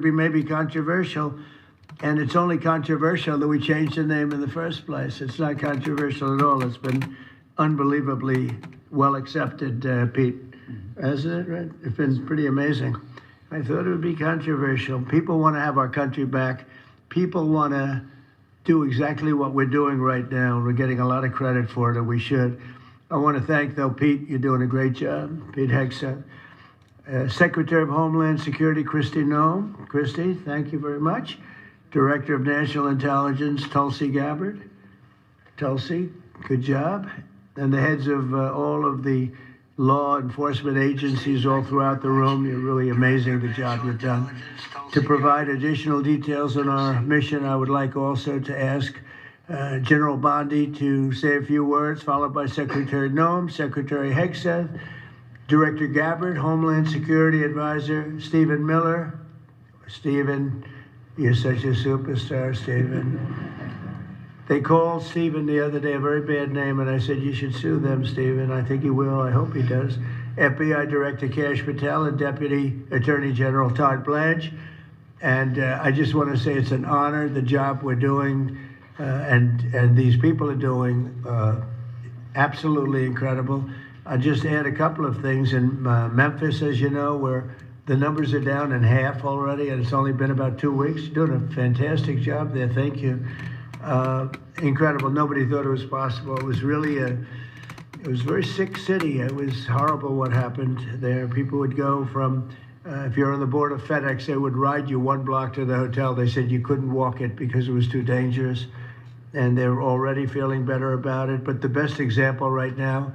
be maybe controversial, and it's only controversial that we changed the name in the first place. It's not controversial at all. It's been unbelievably well accepted, Pete. Hasn't it? Right? It's been pretty amazing. I thought it would be controversial. People want to have our country back. People want to do exactly what we're doing right now. We're getting a lot of credit for it, and we should. I want to thank, though, Pete. You're doing a great job. Pete Hegseth. Secretary of Homeland Security, Kristi Noem. Kristi, thank you very much. Director of National Intelligence, Tulsi Gabbard. Tulsi, good job. And the heads of all of the law enforcement agencies all throughout the room. You're really amazing, the job you've done. To provide additional details on our mission, I would like also to ask General Bondi to say a few words, followed by Secretary Noem, Secretary Hegseth, Director Gabbard, Homeland Security Advisor, Stephen Miller. Stephen, you're such a superstar, Stephen. They called Stephen the other day a very bad name, and I said, you should sue them, Stephen. I think he will. I hope he does. FBI Director Kash Patel and Deputy Attorney General Todd Blanche. And I just want to say it's an honor, the job we're doing, and these people are doing absolutely incredible. I'll just add a couple of things. In Memphis, as you know, where the numbers are down in half already, and it's only been about 2 weeks. Doing a fantastic job there. Thank you. Incredible. Nobody thought it was possible. It was really it was a very sick city. It was horrible what happened there. People would go from, if you're on the board of FedEx, they would ride you 1 block to the hotel. They said you couldn't walk it because it was too dangerous, and they're already feeling better about it. But the best example right now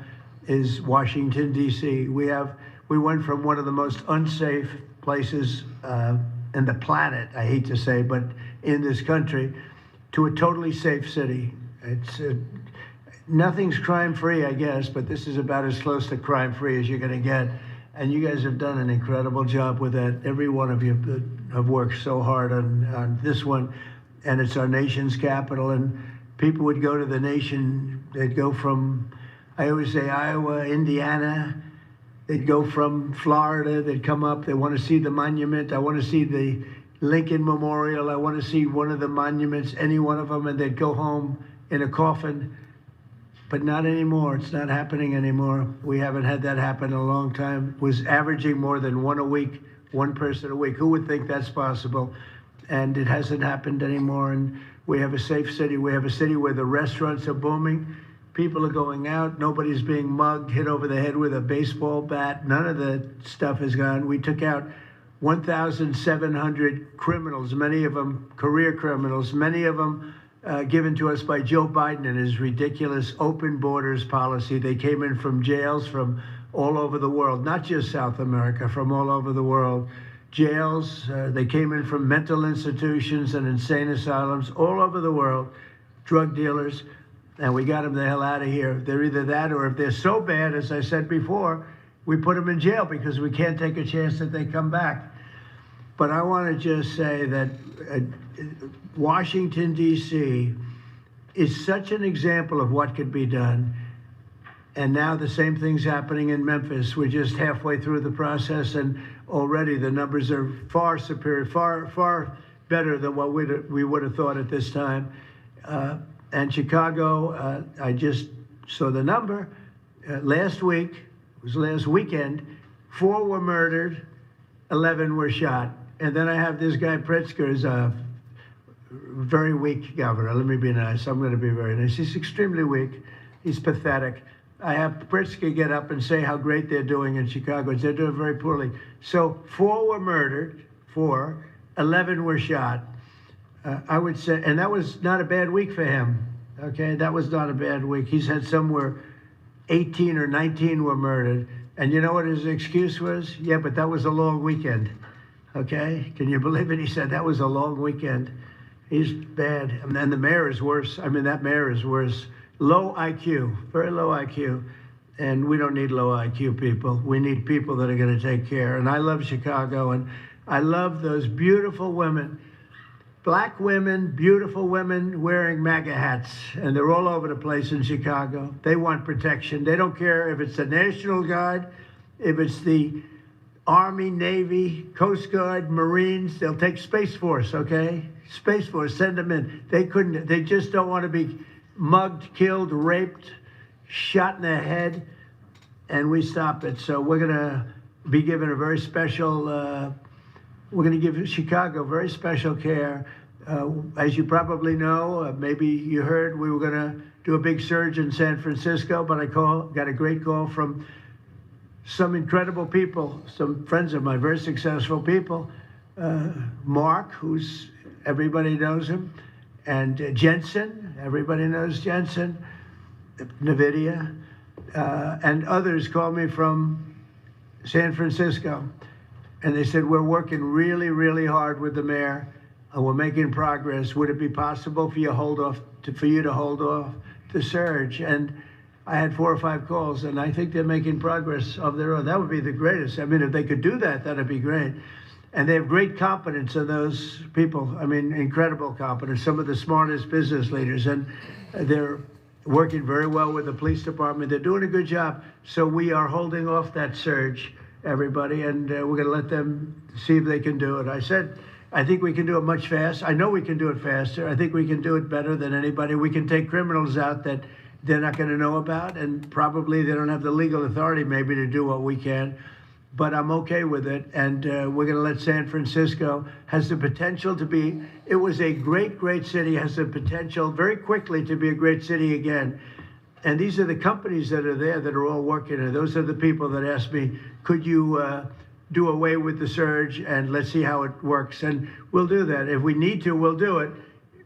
is Washington, D.C. We went from one of the most unsafe places in the planet, I hate to say, but in this country, to a totally safe city. It's nothing's crime-free, I guess, but this is about as close to crime-free as you're going to get. And you guys have done an incredible job with that. Every one of you have worked so hard on this one, and it's our nation's capital. And people would go to the nation. They'd go from, I always say, Iowa, Indiana. They'd go from Florida. They'd come up. They want to see the monument. I want to see the Lincoln Memorial. I want to see one of the monuments, any one of them, and they'd go home in a coffin. But not anymore. It's not happening anymore. We haven't had that happen in a long time. It was averaging more than one a week, one person a week. Who would think that's possible? And it hasn't happened anymore. And we have a safe city. We have a city where the restaurants are booming. People are going out. Nobody's being mugged, hit over the head with a baseball bat. None of the stuff is gone. We took out 1,700 criminals, many of them career criminals, many of them given to us by Joe Biden and his ridiculous open borders policy. They came in from jails from all over the world, not just South America, from all over the world. Jails, they came in from mental institutions and insane asylums all over the world, drug dealers, and we got them the hell out of here. They're either that, or if they're so bad, as I said before, we put them in jail because we can't take a chance that they come back. But I want to just say that Washington, D.C. is such an example of what could be done. And now the same thing's happening in Memphis. We're just halfway through the process, and already the numbers are far superior, far better than what we would have thought at this time. And Chicago, I just saw the number. Last week, it was last weekend, 4 were murdered, 11 were shot. And then I have this guy Pritzker's a very weak governor. Let me be nice. I'm going to be very nice. He's extremely weak. He's pathetic. I have Pritzker get up and say how great they're doing in Chicago. They're doing very poorly. So 4 were murdered, 11 were shot. I would say, and that was not a bad week for him. Okay, that was not a bad week. He's had somewhere 18 or 19 were murdered. And you know what his excuse was? Yeah, but that was a long weekend. Okay, can you believe it? He said that was a long weekend. He's bad. And the mayor is worse. I mean, that mayor is worse. Low IQ, very low IQ. And we don't need low IQ people. We need people that are going to take care. And I love Chicago, and I love those beautiful women. Black women, beautiful women wearing MAGA hats, and they're all over the place in Chicago. They want protection. They don't care if it's the National Guard, if it's the Army, Navy, Coast Guard, Marines. They'll take Space Force, okay? Space Force, send them in. They just don't want to be mugged, killed, raped, shot in the head, and we stop it. So we're going to be given a very special, we're going to give Chicago very special care. As you probably know, maybe you heard, we were going to do a big surge in San Francisco, but I got a great call from some incredible people, some friends of mine, very successful people. Mark, everybody knows him, and Jensen, everybody knows Jensen, NVIDIA, and others called me from San Francisco, and they said, we're working really, really hard with the mayor, and we're making progress. Would it be possible for you to hold off the surge? And I had 4 or 5 calls, and I think they're making progress of their own. That would be the greatest. I mean, if they could do that, that'd be great. And they have great competence in those people. I mean, incredible competence, some of the smartest business leaders. And they're working very well with the police department. They're doing a good job. So we are holding off that surge, everybody, and we're going to let them see if they can do it. I said, I think we can do it much faster. I know we can do it faster. I think we can do it better than anybody. We can take criminals out that they're not going to know about, and probably they don't have the legal authority maybe to do what we can, but I'm okay with it. And we're going to let San Francisco, has the potential to be, it was a great, great city, has the potential very quickly to be a great city again. And these are the companies that are there that are all working, and those are the people that asked me, could you do away with the surge and let's see how it works? And we'll do that. If we need to, we'll do it,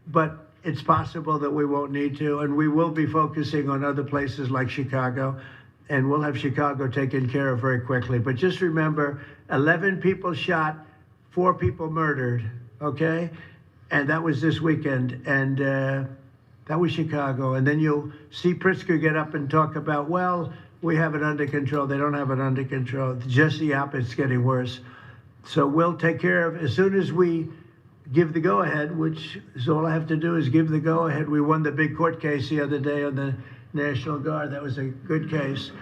but it's possible that we won't need to, and we will be focusing on other places like Chicago, and we'll have Chicago taken care of very quickly. But just remember, 11 people shot, 4 people murdered, okay? And that was this weekend, and that was Chicago. And then you'll see Pritzker get up and talk about, well, we have it under control. They don't have it under control. Just the opposite, it's getting worse. So we'll take care of, as soon as we give the go-ahead, which is all I have to do is give the go-ahead. We won the big court case the other day on the National Guard. That was a good case.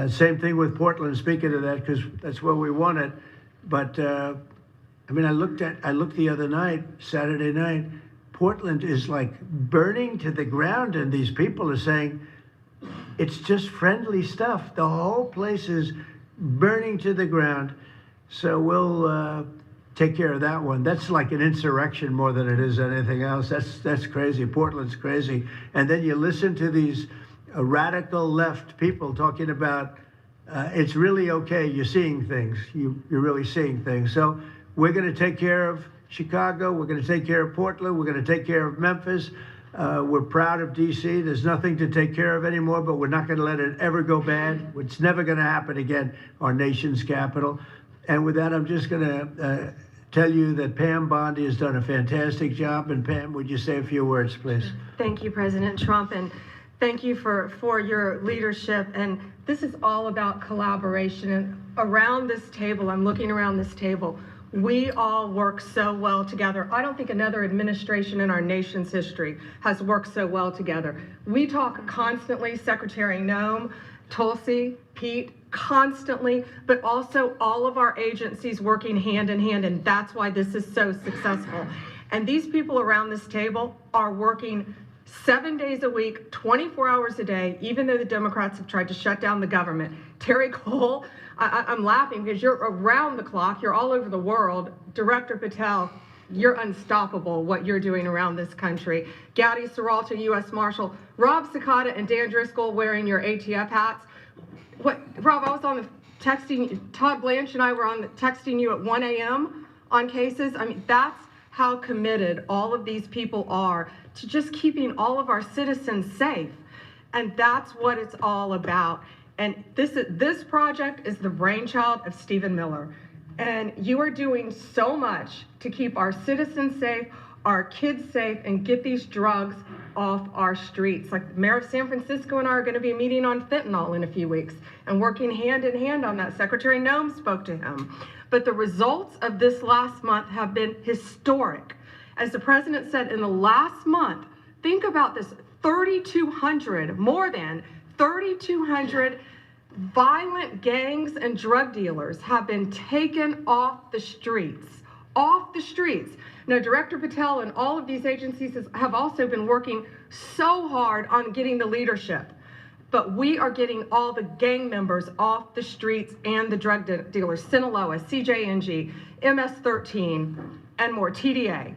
Same thing with Portland, speaking of that, because that's where we won it. But I mean, I looked the other night, Saturday night, Portland is like burning to the ground, and these people are saying it's just friendly stuff. The whole place is burning to the ground. So we'll take care of that one. That's like an insurrection more than it is anything else. That's crazy. Portland's crazy. And then you listen to these radical left people talking about it's really okay. You're seeing things. You're really seeing things. So we're going to take care of Chicago. We're going to take care of Portland. We're going to take care of Memphis. We're proud of D.C. There's nothing to take care of anymore, but we're not going to let it ever go bad. It's never going to happen again, our nation's capital. And with that, I'm just going to tell you that Pam Bondi has done a fantastic job. And Pam, would you say a few words, please? Thank you, President Trump, and thank you for your leadership. And this is all about collaboration. And around this table, I'm looking around this table, we all work so well together. I don't think another administration in our nation's history has worked so well together. We talk constantly, Secretary Noem, Tulsi, Pete, constantly, but also all of our agencies working hand in hand, and that's why this is so successful. And these people around this table are working 7 days a week, 24 hours a day, even though the Democrats have tried to shut down the government. Terry Cole, I'm laughing because you're around the clock, you're all over the world. Director Patel, you're unstoppable, what you're doing around this country. Gowdy Serralto, U.S. Marshal, Rob Sakata and Dan Driscoll wearing your ATF hats. Rob, I was on the texting, Todd Blanche and I were on the texting you at 1 a.m. on cases. I mean, that's how committed all of these people are to just keeping all of our citizens safe. And that's what it's all about. And this project is the brainchild of Stephen Miller. And you are doing so much to keep our citizens safe, our kids safe, and get these drugs off our streets. Like the mayor of San Francisco and I are going to be meeting on fentanyl in a few weeks and working hand in hand on that. Secretary Noem spoke to him. But the results of this last month have been historic. As the president said, in the last month, think about this, 3,200, more than 3,200 Violent gangs and drug dealers have been taken off the streets. Off the streets. Now, Director Patel and all of these agencies have also been working so hard on getting the leadership. But we are getting all the gang members off the streets and the drug dealers, Sinaloa, CJNG, MS-13, and more, TDA.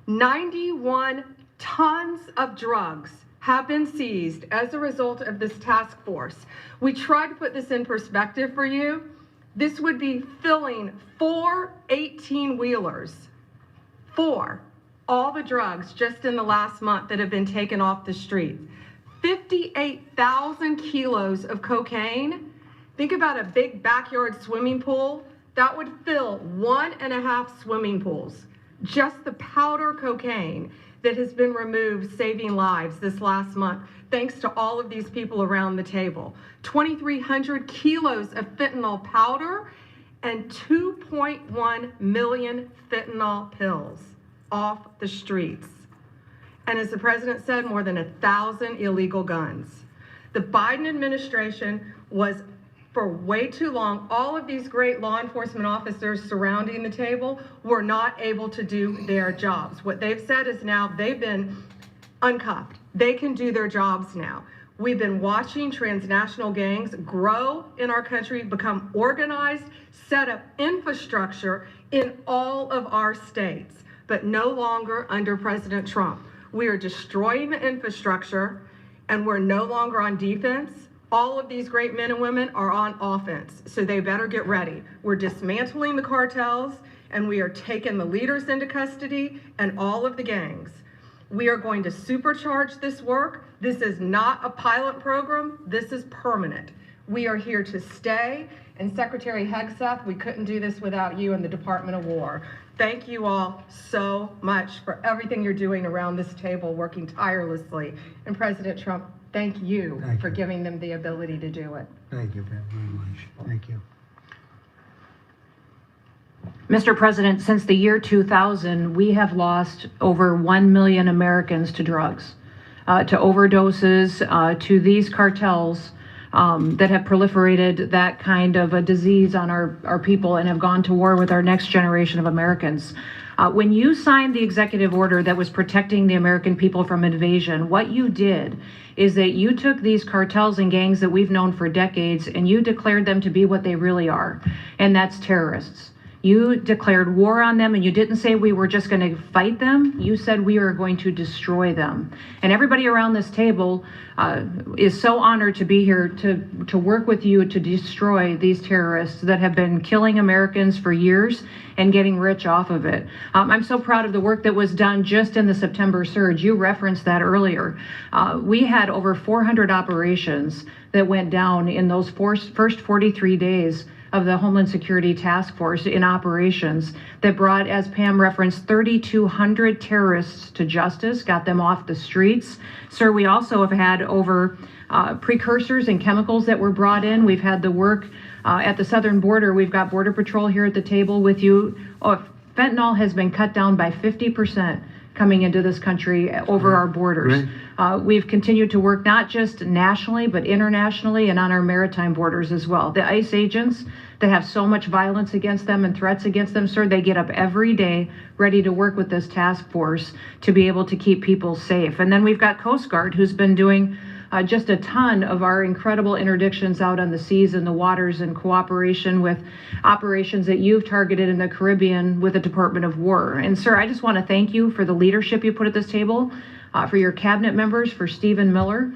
91 tons of drugs have been seized as a result of this task force. We tried to put this in perspective for you. This would be filling 4 18-wheelers for all the drugs just in the last month that have been taken off the streets. 58,000 kilos of cocaine. Think about a big backyard swimming pool. That would fill 1.5 swimming pools. Just the powder cocaine that has been removed, saving lives this last month, thanks to all of these people around the table. 2,300 kilos of fentanyl powder and 2.1 million fentanyl pills off the streets. And as the president said, more than 1,000 illegal guns. The Biden administration was, for way too long, all of these great law enforcement officers surrounding the table were not able to do their jobs. What they've said is now they've been uncuffed. They can do their jobs now. We've been watching transnational gangs grow in our country, become organized, set up infrastructure in all of our states, but no longer under President Trump. We are destroying the infrastructure, and we're no longer on defense. All of these great men and women are on offense, so they better get ready. We're dismantling the cartels, and we are taking the leaders into custody and all of the gangs. We are going to supercharge this work. This is not a pilot program. This is permanent. We are here to stay. And Secretary Hegseth, we couldn't do this without you and the Department of War. Thank you all so much for everything you're doing around this table, working tirelessly. And President Trump, thank you for giving them the ability to do it. Thank you very much. Thank you. Mr. President, since the year 2000, we have lost over 1 million Americans to drugs, to overdoses, to these cartels that have proliferated that kind of a disease on our people and have gone to war with our next generation of Americans. When you signed the executive order that was protecting the American people from invasion, what you did is that you took these cartels and gangs that we've known for decades and you declared them to be what they really are, and that's terrorists. You declared war on them, and you didn't say we were just going to fight them. You said we are going to destroy them. And everybody around this table is so honored to be here to work with you to destroy these terrorists that have been killing Americans for years and getting rich off of it. I'm so proud of the work that was done just in the September surge. You referenced that earlier. We had over 400 operations that went down in those first 43 days of the Homeland Security Task Force in operations that brought, as Pam referenced, 3,200 terrorists to justice, got them off the streets. Sir, we also have had over precursors and chemicals that were brought in. We've had the work at the southern border. We've got Border Patrol here at the table with you. Fentanyl has been cut down by 50% coming into this country over our borders. We've continued to work not just nationally, but internationally and on our maritime borders as well. The ICE agents that have so much violence against them and threats against them, sir, they get up every day ready to work with this task force to be able to keep people safe. And then we've got Coast Guard, who's been doing just a ton of our incredible interdictions out on the seas and the waters in cooperation with operations that you've targeted in the Caribbean with the Department of War. And sir, I just want to thank you for the leadership you put at this table, for your cabinet members, for Stephen Miller,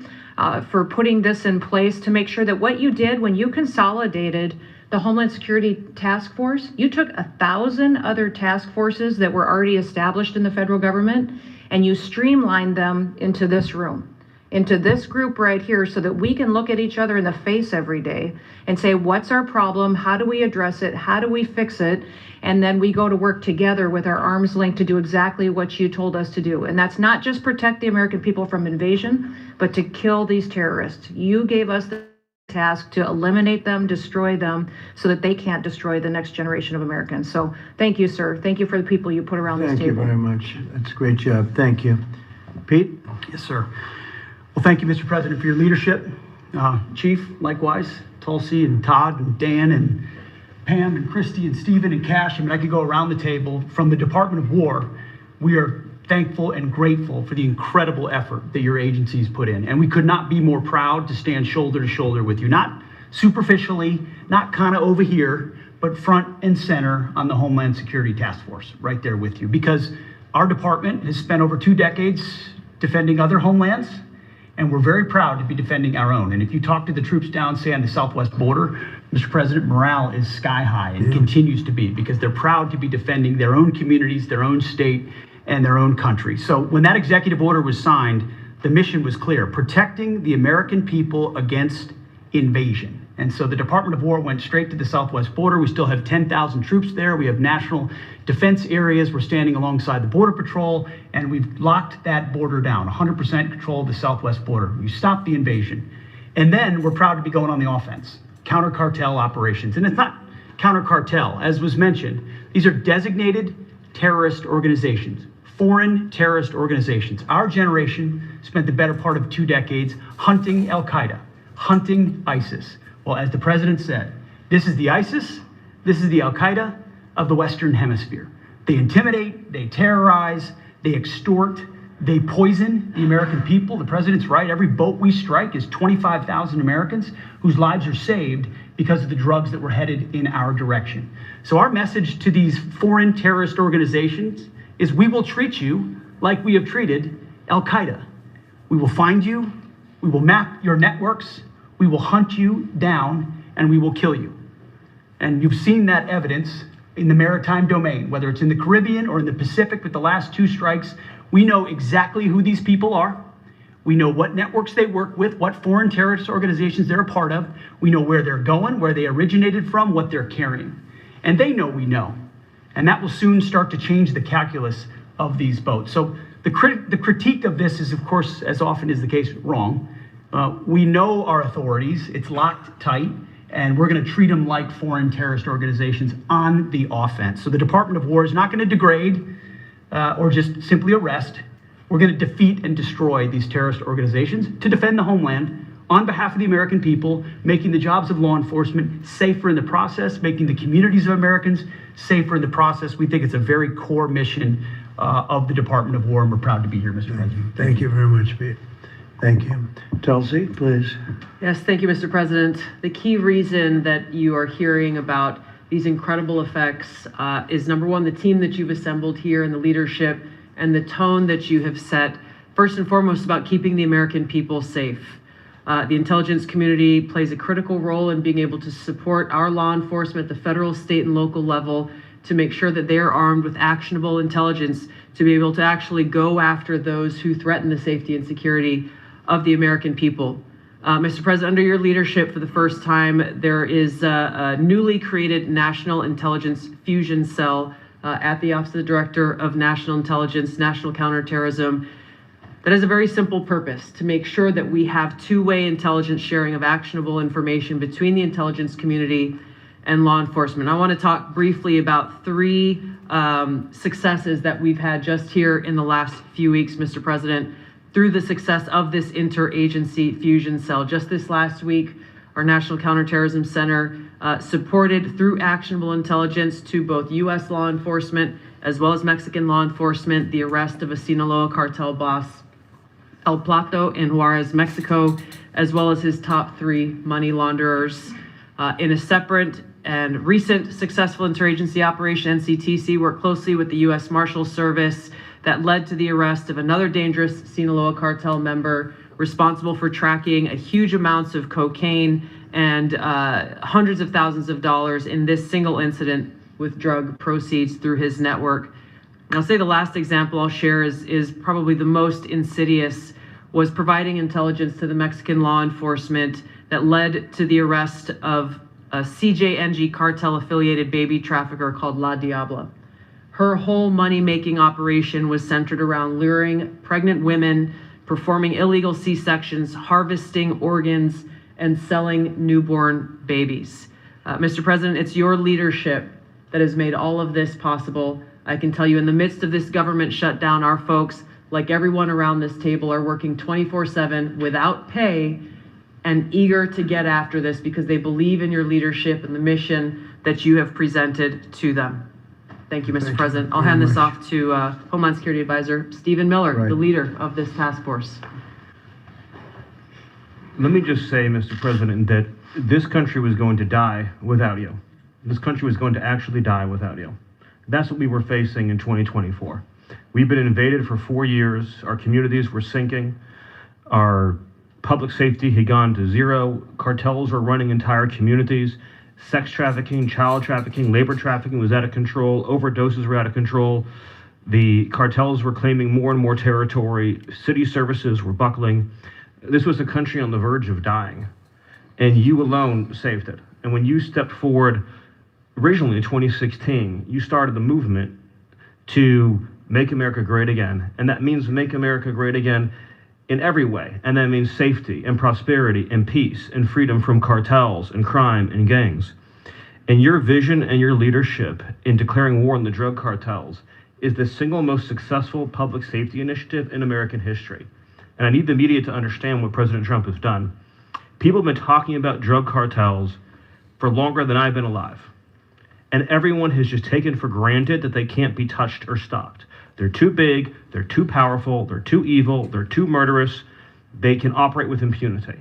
for putting this in place to make sure that what you did when you consolidated the Homeland Security Task Force, you took 1,000 other task forces that were already established in the federal government and you streamlined them into this room, into this group right here, so that we can look at each other in the face every day and say, what's our problem? How do we address it? How do we fix it? And then we go to work together with our arms linked to do exactly what you told us to do. And that's not just protect the American people from invasion, but to kill these terrorists. You gave us the task to eliminate them, destroy them, so that they can't destroy the next generation of Americans. So thank you, sir. Thank you for the people you put around this table. Thank you very much. That's a great job. Thank you. Pete? Yes, sir. Well, thank you, Mr. President, for your leadership. Chief, likewise, Tulsi and Todd and Dan and Pam and Christy and Stephen and Cash. I mean, I could go around the table. From the Department of War, we are thankful and grateful for the incredible effort that your agencies put in. And we could not be more proud to stand shoulder to shoulder with you, not superficially, not kind of over here, but front and center on the Homeland Security Task Force, right there with you. Because our department has spent over 2 decades defending other homelands, and we're very proud to be defending our own. And if you talk to the troops down, say, on the southwest border, Mr. President, morale is sky high and continues to be, because they're proud to be defending their own communities, their own state, and their own country. So when that executive order was signed, the mission was clear: protecting the American people against invasion. And so the Department of War went straight to the southwest border. We still have 10,000 troops there. We have national defense areas. We're standing alongside the Border Patrol, and we've locked that border down, 100% control of the southwest border. We stopped the invasion. And then we're proud to be going on the offense, counter-cartel operations. And it's not counter-cartel, as was mentioned. These are designated terrorist organizations, foreign terrorist organizations. Our generation spent the better part of 2 decades hunting Al-Qaeda, hunting ISIS. Well, as the president said, this is the ISIS, this is the Al-Qaeda of the Western Hemisphere. They intimidate, they terrorize, they extort, they poison the American people. The president's right. Every boat we strike is 25,000 Americans whose lives are saved because of the drugs that were headed in our direction. So our message to these foreign terrorist organizations is: we will treat you like we have treated Al-Qaeda. We will find you, we will map your networks, we will hunt you down, and we will kill you. And you've seen that evidence in the maritime domain, whether it's in the Caribbean or in the Pacific with the last 2 strikes. We know exactly who these people are. We know what networks they work with, what foreign terrorist organizations they're a part of. We know where they're going, where they originated from, what they're carrying. And they know we know. And that will soon start to change the calculus of these boats. So the critique of this is, of course, as often is the case, wrong. We know our authorities. It's locked tight, and we're going to treat them like foreign terrorist organizations on the offense. So the Department of War is not going to degrade or just simply arrest. We're going to defeat and destroy these terrorist organizations to defend the homeland on behalf of the American people, making the jobs of law enforcement safer in the process, making the communities of Americans safer in the process. We think it's a very core mission of the Department of War, and we're proud to be here, Mr. President. Thank you very much, Pete. Thank you. Tulsi, please. Yes, thank you, Mr. President. The key reason that you are hearing about these incredible effects is, number one, the team that you've assembled here and the leadership and the tone that you have set, first and foremost, about keeping the American people safe. The intelligence community plays a critical role in being able to support our law enforcement at the federal, state, and local level to make sure that they are armed with actionable intelligence to be able to actually go after those who threaten the safety and security of the American people. Mr. President, under your leadership, for the first time, there is a newly created National Intelligence Fusion Cell at the Office of the Director of National Intelligence, National Counterterrorism, that has a very simple purpose: to make sure that we have two-way intelligence sharing of actionable information between the intelligence community and law enforcement. I want to talk briefly about 3 successes that we've had just here in the last few weeks, Mr. President, through the success of this interagency fusion cell. Just this last week, our National Counterterrorism Center supported, through actionable intelligence to both U.S. law enforcement as well as Mexican law enforcement, the arrest of a Sinaloa cartel boss, El Plato, in Juarez, Mexico, as well as his top 3 money launderers. In a separate and recent successful interagency operation, NCTC worked closely with the U.S. Marshals Service that led to the arrest of another dangerous Sinaloa cartel member responsible for tracking a huge amounts of cocaine and hundreds of thousands of dollars in this single incident with drug proceeds through his network. And I'll say the last example I'll share is probably the most insidious, was providing intelligence to the Mexican law enforcement that led to the arrest of a CJNG cartel-affiliated baby trafficker called La Diabla. Her whole money-making operation was centered around luring pregnant women, performing illegal C-sections, harvesting organs, and selling newborn babies. Mr. President, it's your leadership that has made all of this possible. I can tell you, in the midst of this government shutdown, our folks, like everyone around this table, are working 24/7 without pay and eager to get after this because they believe in your leadership and the mission that you have presented to them. Thank you, Mr. President. I'll hand this off to Homeland Security Advisor Stephen Miller, the leader of this task force. Let me just say, Mr. President, that this country was going to die without you. This country was going to actually die without you. That's what we were facing in 2024. We've been invaded for 4 years. Our communities were sinking. Our public safety had gone to zero. Cartels were running entire communities. Sex trafficking, child trafficking, labor trafficking was out of control. Overdoses were out of control. The cartels were claiming more and more territory. City services were buckling. This was a country on the verge of dying, and you alone saved it. And when you stepped forward originally in 2016, you started the movement to make America great again. And that means make America great again in every way. And that means safety and prosperity and peace and freedom from cartels and crime and gangs. And your vision and your leadership in declaring war on the drug cartels is the single most successful public safety initiative in American history. And I need the media to understand what President Trump has done. People have been talking about drug cartels for longer than I've been alive. And everyone has just taken for granted that they can't be touched or stopped. They're too big, they're too powerful, they're too evil, they're too murderous. They can operate with impunity.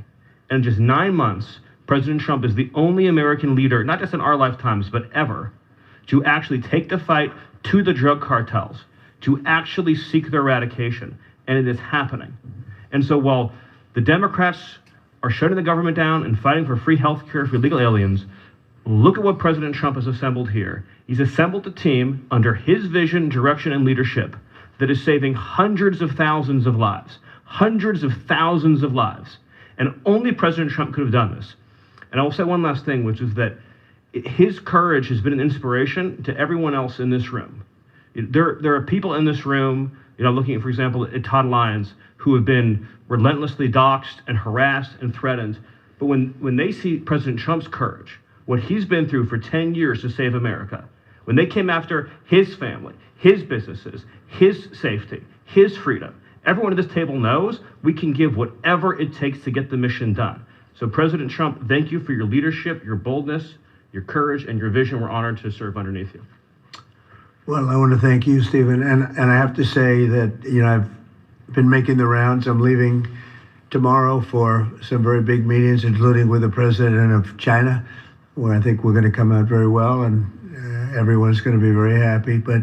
And in just 9 months, President Trump is the only American leader, not just in our lifetimes, but ever, to actually take the fight to the drug cartels, to actually seek their eradication. And it is happening. And so while the Democrats are shutting the government down and fighting for free health care for illegal aliens, look at what President Trump has assembled here. He's assembled a team under his vision, direction, and leadership that is saving hundreds of thousands of lives. Hundreds of thousands of lives. And only President Trump could have done this. And I will say one last thing, which is that his courage has been an inspiration to everyone else in this room. There are people in this room, looking at, for example, at Todd Lyons, who have been relentlessly doxxed and harassed and threatened. But when they see President Trump's courage, what he's been through for 10 years to save America, when they came after his family, his businesses, his safety, his freedom, everyone at this table knows we can give whatever it takes to get the mission done. So President Trump, thank you for your leadership, your boldness, your courage, and your vision. We're honored to serve underneath you. Well, I want to thank you, Stephen. And I have to say that, I've been making the rounds. I'm leaving tomorrow for some very big meetings, including with the president of China, where I think we're going to come out very well and everyone's going to be very happy. But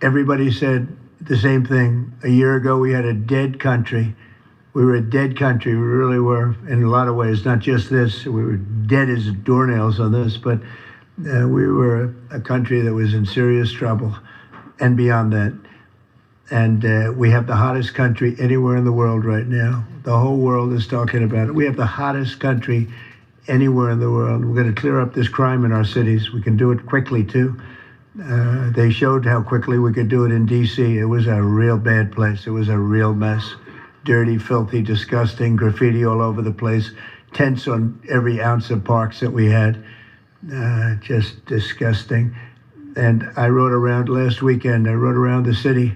everybody said the same thing. A year ago, we had a dead country. We were a dead country. We really were in a lot of ways, not just this. We were dead as doornails on this, but we were a country that was in serious trouble and beyond that. And we have the hottest country anywhere in the world right now. The whole world is talking about it. We have the hottest country anywhere in the world. We're going to clear up this crime in our cities. We can do it quickly, too. They showed how quickly we could do it in D.C. It was a real bad place. It was a real mess. Dirty, filthy, disgusting, graffiti all over the place, tents on every ounce of parks that we had. Just disgusting. And I rode around last weekend. I rode around the city.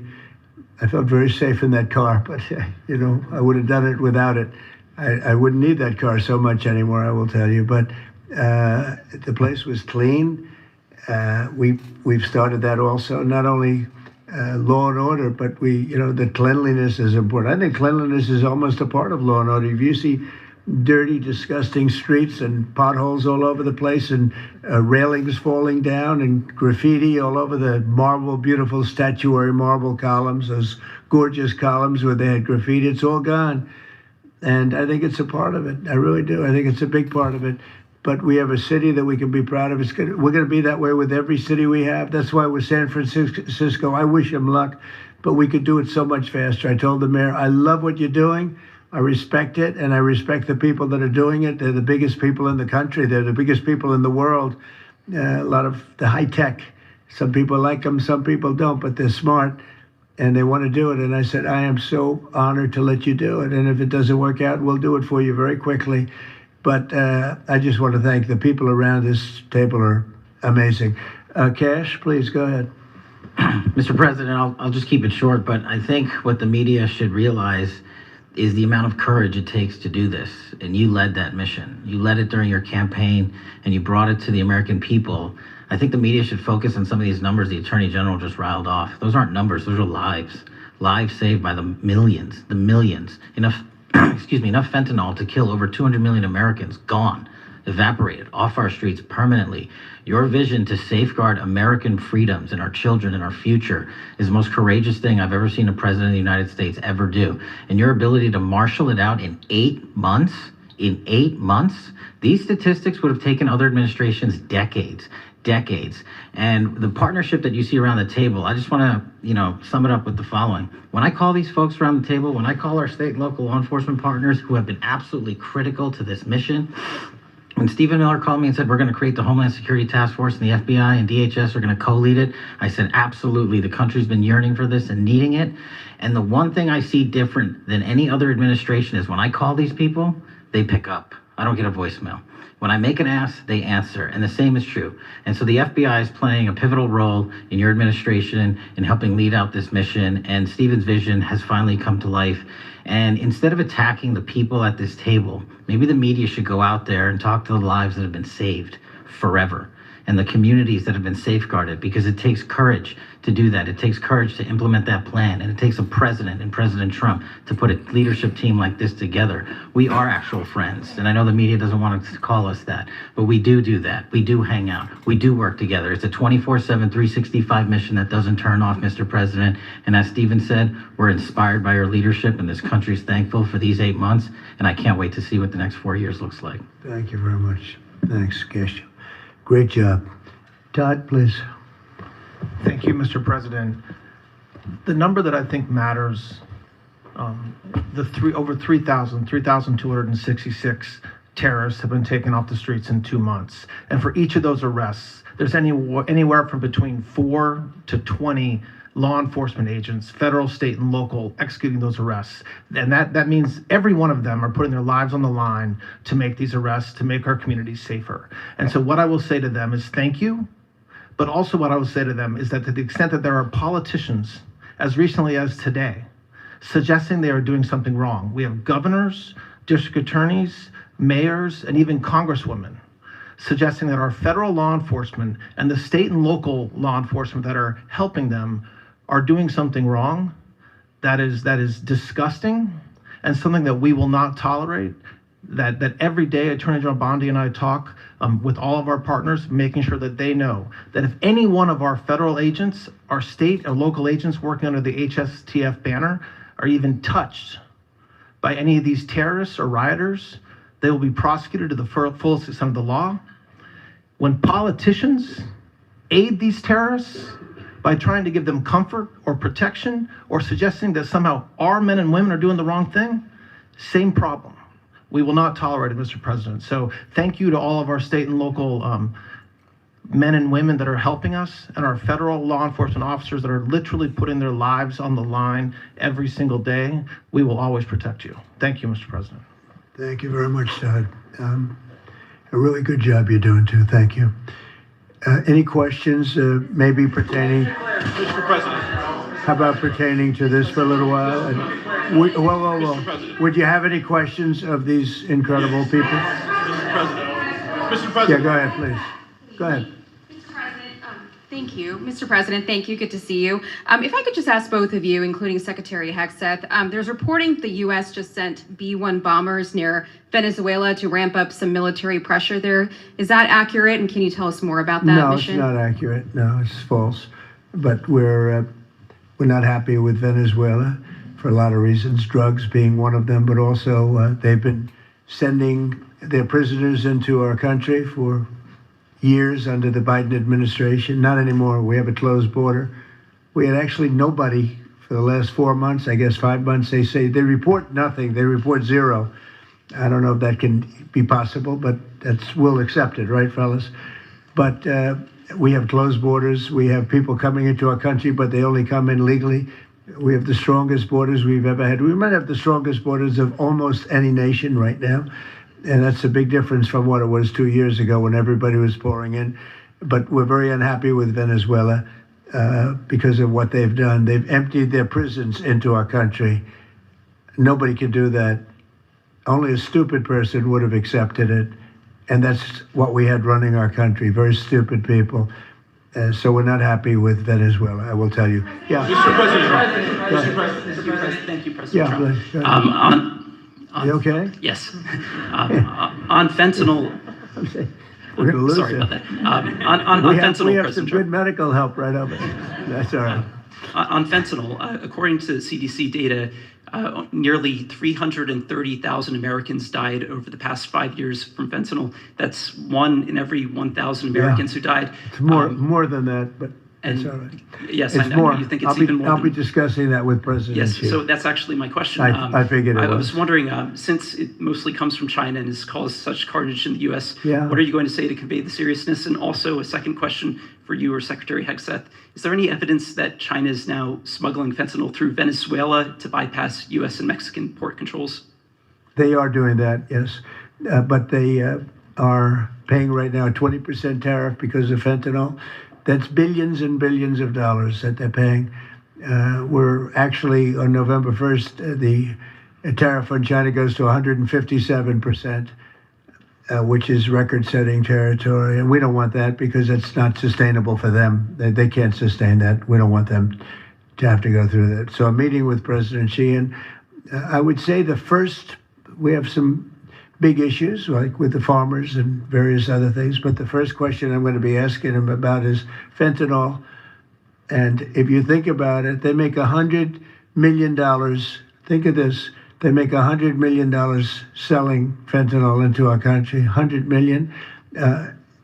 I felt very safe in that car, but, I would have done it without it. I wouldn't need that car so much anymore, I will tell you. But the place was clean. We've started that also, not only law and order, but the cleanliness is important. I think cleanliness is almost a part of law and order. If you see dirty, disgusting streets and potholes all over the place and railings falling down and graffiti all over the beautiful statuary marble columns, those gorgeous columns where they had graffiti, it's all gone. And I think it's a part of it. I really do. I think it's a big part of it. But we have a city that we can be proud of. We're going to be that way with every city we have. That's why with San Francisco, I wish them luck, but we could do it so much faster. I told the mayor, I love what you're doing. I respect it, and I respect the people that are doing it. They're the biggest people in the country. They're the biggest people in the world. A lot of the high tech. Some people like them, some people don't, but they're smart, and they want to do it. And I said, I am so honored to let you do it. And if it doesn't work out, we'll do it for you very quickly. But I just want to thank the people around this table are amazing. Cash, please go ahead. Mr. President, I'll just keep it short, but I think what the media should realize is the amount of courage it takes to do this. And you led that mission. You led it during your campaign, and you brought it to the American people. I think the media should focus on some of these numbers the Attorney General just riled off. Those aren't numbers, those are lives. Lives saved by the millions. Enough, enough fentanyl to kill over 200 million Americans, gone, evaporated, off our streets permanently. Your vision to safeguard American freedoms and our children and our future is the most courageous thing I've ever seen a president of the United States ever do. And your ability to marshal it out in 8 months, these statistics would have taken other administrations decades. And the partnership that you see around the table, I just want to, sum it up with the following. When I call these folks around the table, when I call our state and local law enforcement partners who have been absolutely critical to this mission, when Stephen Miller called me and said, we're going to create the Homeland Security Task Force and the FBI and DHS are going to co-lead it, I said, absolutely. The country's been yearning for this and needing it. And the one thing I see different than any other administration is when I call these people, they pick up. I don't get a voicemail. When I make an ask, they answer, and the same is true. And so the FBI is playing a pivotal role in your administration in helping lead out this mission, and Stephen's vision has finally come to life. And instead of attacking the people at this table, maybe the media should go out there and talk to the lives that have been saved forever and the communities that have been safeguarded, because it takes courage to do that. It takes courage to implement that plan, and it takes a president and President Trump to put a leadership team like this together. We are actual friends, and I know the media doesn't want to call us that, but we do that. We do hang out. We do work together. It's a 24/7, 365 mission that doesn't turn off, Mr. President. And as Stephen said, we're inspired by your leadership, and this country's thankful for these 8 months, and I can't wait to see what the next 4 years looks like. Thank you very much. Thanks, Kesh. Great job. Todd, please. Thank you, Mr. President. The number that I think matters, over 3,266 terrorists have been taken off the streets in 2 months. And for each of those arrests, there's anywhere from between 4 to 20 law enforcement agents, federal, state, and local, executing those arrests. And that means every one of them are putting their lives on the line to make these arrests, to make our communities safer. And so what I will say to them is thank you, but also what I will say to them is that to the extent that there are politicians, as recently as today, suggesting they are doing something wrong. We have governors, district attorneys, mayors, and even congresswomen suggesting that our federal law enforcement and the state and local law enforcement that are helping them are doing something wrong. That is disgusting and something that we will not tolerate. That every day Attorney General Bondi and I talk with all of our partners, making sure that they know that if any one of our federal agents, our state or local agents working under the HSTF banner are even touched by any of these terrorists or rioters, they will be prosecuted to the fullest extent of the law. When politicians aid these terrorists by trying to give them comfort or protection or suggesting that somehow our men and women are doing the wrong thing, same problem. We will not tolerate it, Mr. President. So thank you to all of our state and local men and women that are helping us, and our federal law enforcement officers that are literally putting their lives on the line every single day. We will always protect you. Thank you, Mr. President. Thank you very much, Todd. A really good job you're doing, too. Thank you. Any questions, maybe pertaining? Mr. President. How about pertaining to this for a little while? And whoa. Would you have any questions of these incredible people? Mr. President. Yeah, go ahead, please. Go ahead. Mr. President, thank you. Mr. President, thank you. Good to see you. If I could just ask both of you, including Secretary Hegseth, there's reporting the U.S. just sent B-1 bombers near Venezuela to ramp up some military pressure there. Is that accurate? And can you tell us more about that mission? No, it's not accurate. No, it's false. But we're not happy with Venezuela for a lot of reasons, drugs being one of them, but also they've been sending their prisoners into our country for years under the Biden administration. Not anymore. We have a closed border. We had actually nobody for the last 4 months, I guess 5 months. They say they report nothing. They report zero. I don't know if that can be possible, but we'll accept it, right, fellas? But we have closed borders. We have people coming into our country, but they only come in legally. We have the strongest borders we've ever had. We might have the strongest borders of almost any nation right now. And that's a big difference from what it was 2 years ago when everybody was pouring in. But we're very unhappy with Venezuela because of what they've done. They've emptied their prisons into our country. nobody can do that. Only a stupid person would have accepted it. And that's what we had running our country, very stupid people. So we're not happy with Venezuela, I will tell you. Yeah. Mr. President. Thank you, President Yeah, Trump. go ahead. On You okay? Yes. On fentanyl. We're gonna lose Sorry you. about that. On We have fentanyl, some President good Trump. medical help right over there. That's all right. On fentanyl, according to CDC data, nearly 330,000 Americans died over the past 5 years from fentanyl. That's 1 in every 1,000 Americans who died. It's more than that, but it's and all right. yes, It's I know more. you think it's I'll be, even more. I'll be discussing that with President Yes, Xi. so that's actually my question. I figured it I was. was wondering, since it mostly comes from China and has caused such carnage in the U.S., Yeah. what are you going to say to convey the seriousness? And also a second question for you or Secretary Hegseth. Is there any evidence that China is now smuggling fentanyl through Venezuela to bypass U.S. and Mexican port controls? They are doing that, yes. But they are paying right now a 20% tariff because of fentanyl. That's billions and billions of dollars that they're paying. We're actually, on November 1st, the tariff on China goes to 157%, which is record-setting territory. And we don't want that because it's not sustainable for them. They can't sustain that. We don't want them to have to go through that. So I'm meeting with President Xi, and I would say we have some big issues, like with the farmers and various other things. But the first question I'm going to be asking him about is fentanyl. And if you think about it, they make $100 million. Think of this. They make $100 million selling fentanyl into our country, $100 million.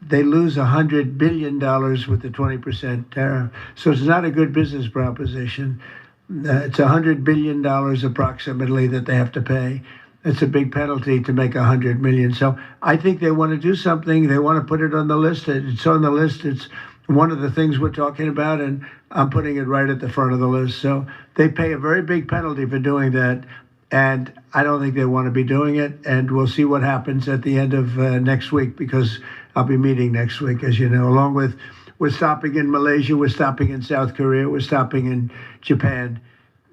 They lose $100 billion with the 20% tariff. So it's not a good business proposition. It's $100 billion approximately that they have to pay. It's a big penalty to make $100 million. So I think they want to do something. They want to put it on the list. It's on the list. It's one of the things we're talking about, and I'm putting it right at the front of the list. So they pay a very big penalty for doing that, and I don't think they want to be doing it. And we'll see what happens at the end of next week, because I'll be meeting next week, as you know, along with, we're stopping in Malaysia, we're stopping in South Korea, we're stopping in Japan.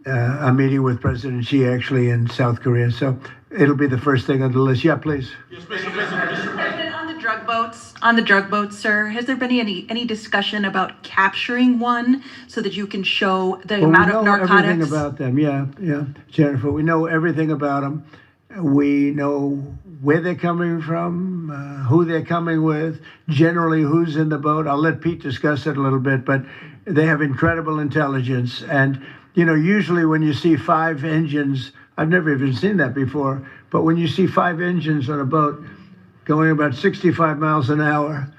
I'm meeting with President Xi actually in South Korea. So it'll be the first thing on the list. Yeah, please. Yes, Mr. President. Mr. President, on the drug boats, sir, has there been any discussion about capturing one so that you can show the amount of narcotics? We know everything about them. Yeah, Jennifer. We know everything about them. We know where they're coming from, who they're coming with, generally who's in the boat. I'll let Pete discuss it a little bit, but they have incredible intelligence. And, you know, usually when you see 5 engines, I've never even seen that before, but when you see 5 engines on a boat going about 65 miles an hour,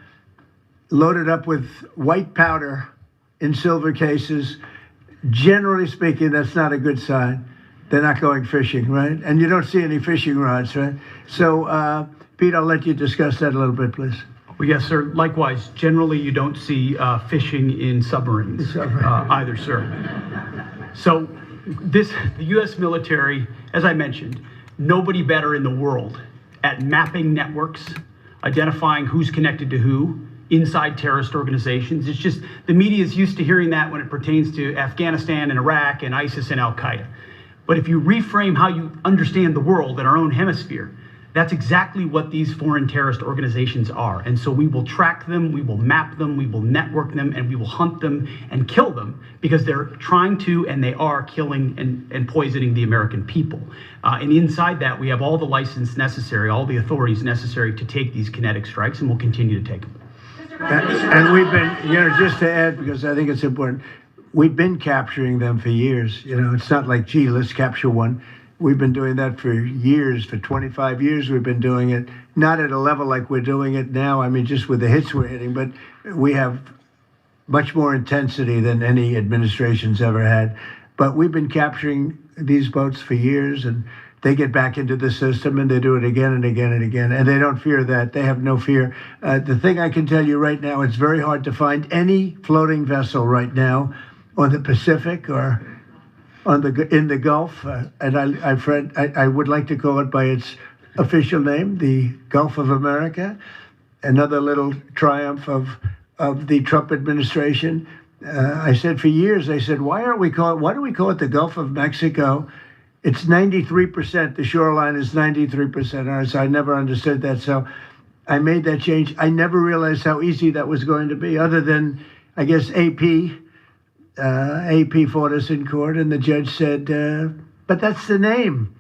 loaded up with white powder in silver cases, generally speaking, that's not a good sign. They're not going fishing, right? And you don't see any fishing rods, right? So, Pete, I'll let you discuss that a little bit, please. Well, yes, sir. Likewise, generally you don't see fishing in submarines either, sir. So the U.S. military, as I mentioned, nobody better in the world at mapping networks, identifying who's connected to who inside terrorist organizations. It's just the media is used to hearing that when it pertains to Afghanistan and Iraq and ISIS and Al-Qaeda. But if you reframe how you understand the world in our own hemisphere, that's exactly what these foreign terrorist organizations are. And so we will track them, we will map them, we will network them, and we will hunt them and kill them because they're trying to, and they are killing and poisoning the American people. And inside that, we have all the license necessary, all the authorities necessary to take these kinetic strikes, and we'll continue to take them. And we've been, you know, just to add, because I think it's important, we've been capturing them for years. You know, it's not like, gee, let's capture one. We've been doing that for years, for 25 years we've been doing it. Not at a level like we're doing it now, I mean, just with the hits we're hitting, but we have much more intensity than any administration's ever had. But we've been capturing these boats for years, and they get back into the system and they do it again and again and again. And they don't fear that. They have no fear. The thing I can tell you right now, it's very hard to find any floating vessel right now on the Pacific or in the Gulf, and I would like to call it by its official name, the Gulf of America. Another little triumph of the Trump administration. I said for years, I said, why do we call it the Gulf of Mexico? it's 93%. The shoreline is 93% ours. I never understood that. So I made that change. I never realized how easy that was going to be, other than, I guess, AP. AP fought us in court, and the judge said, but that's the name.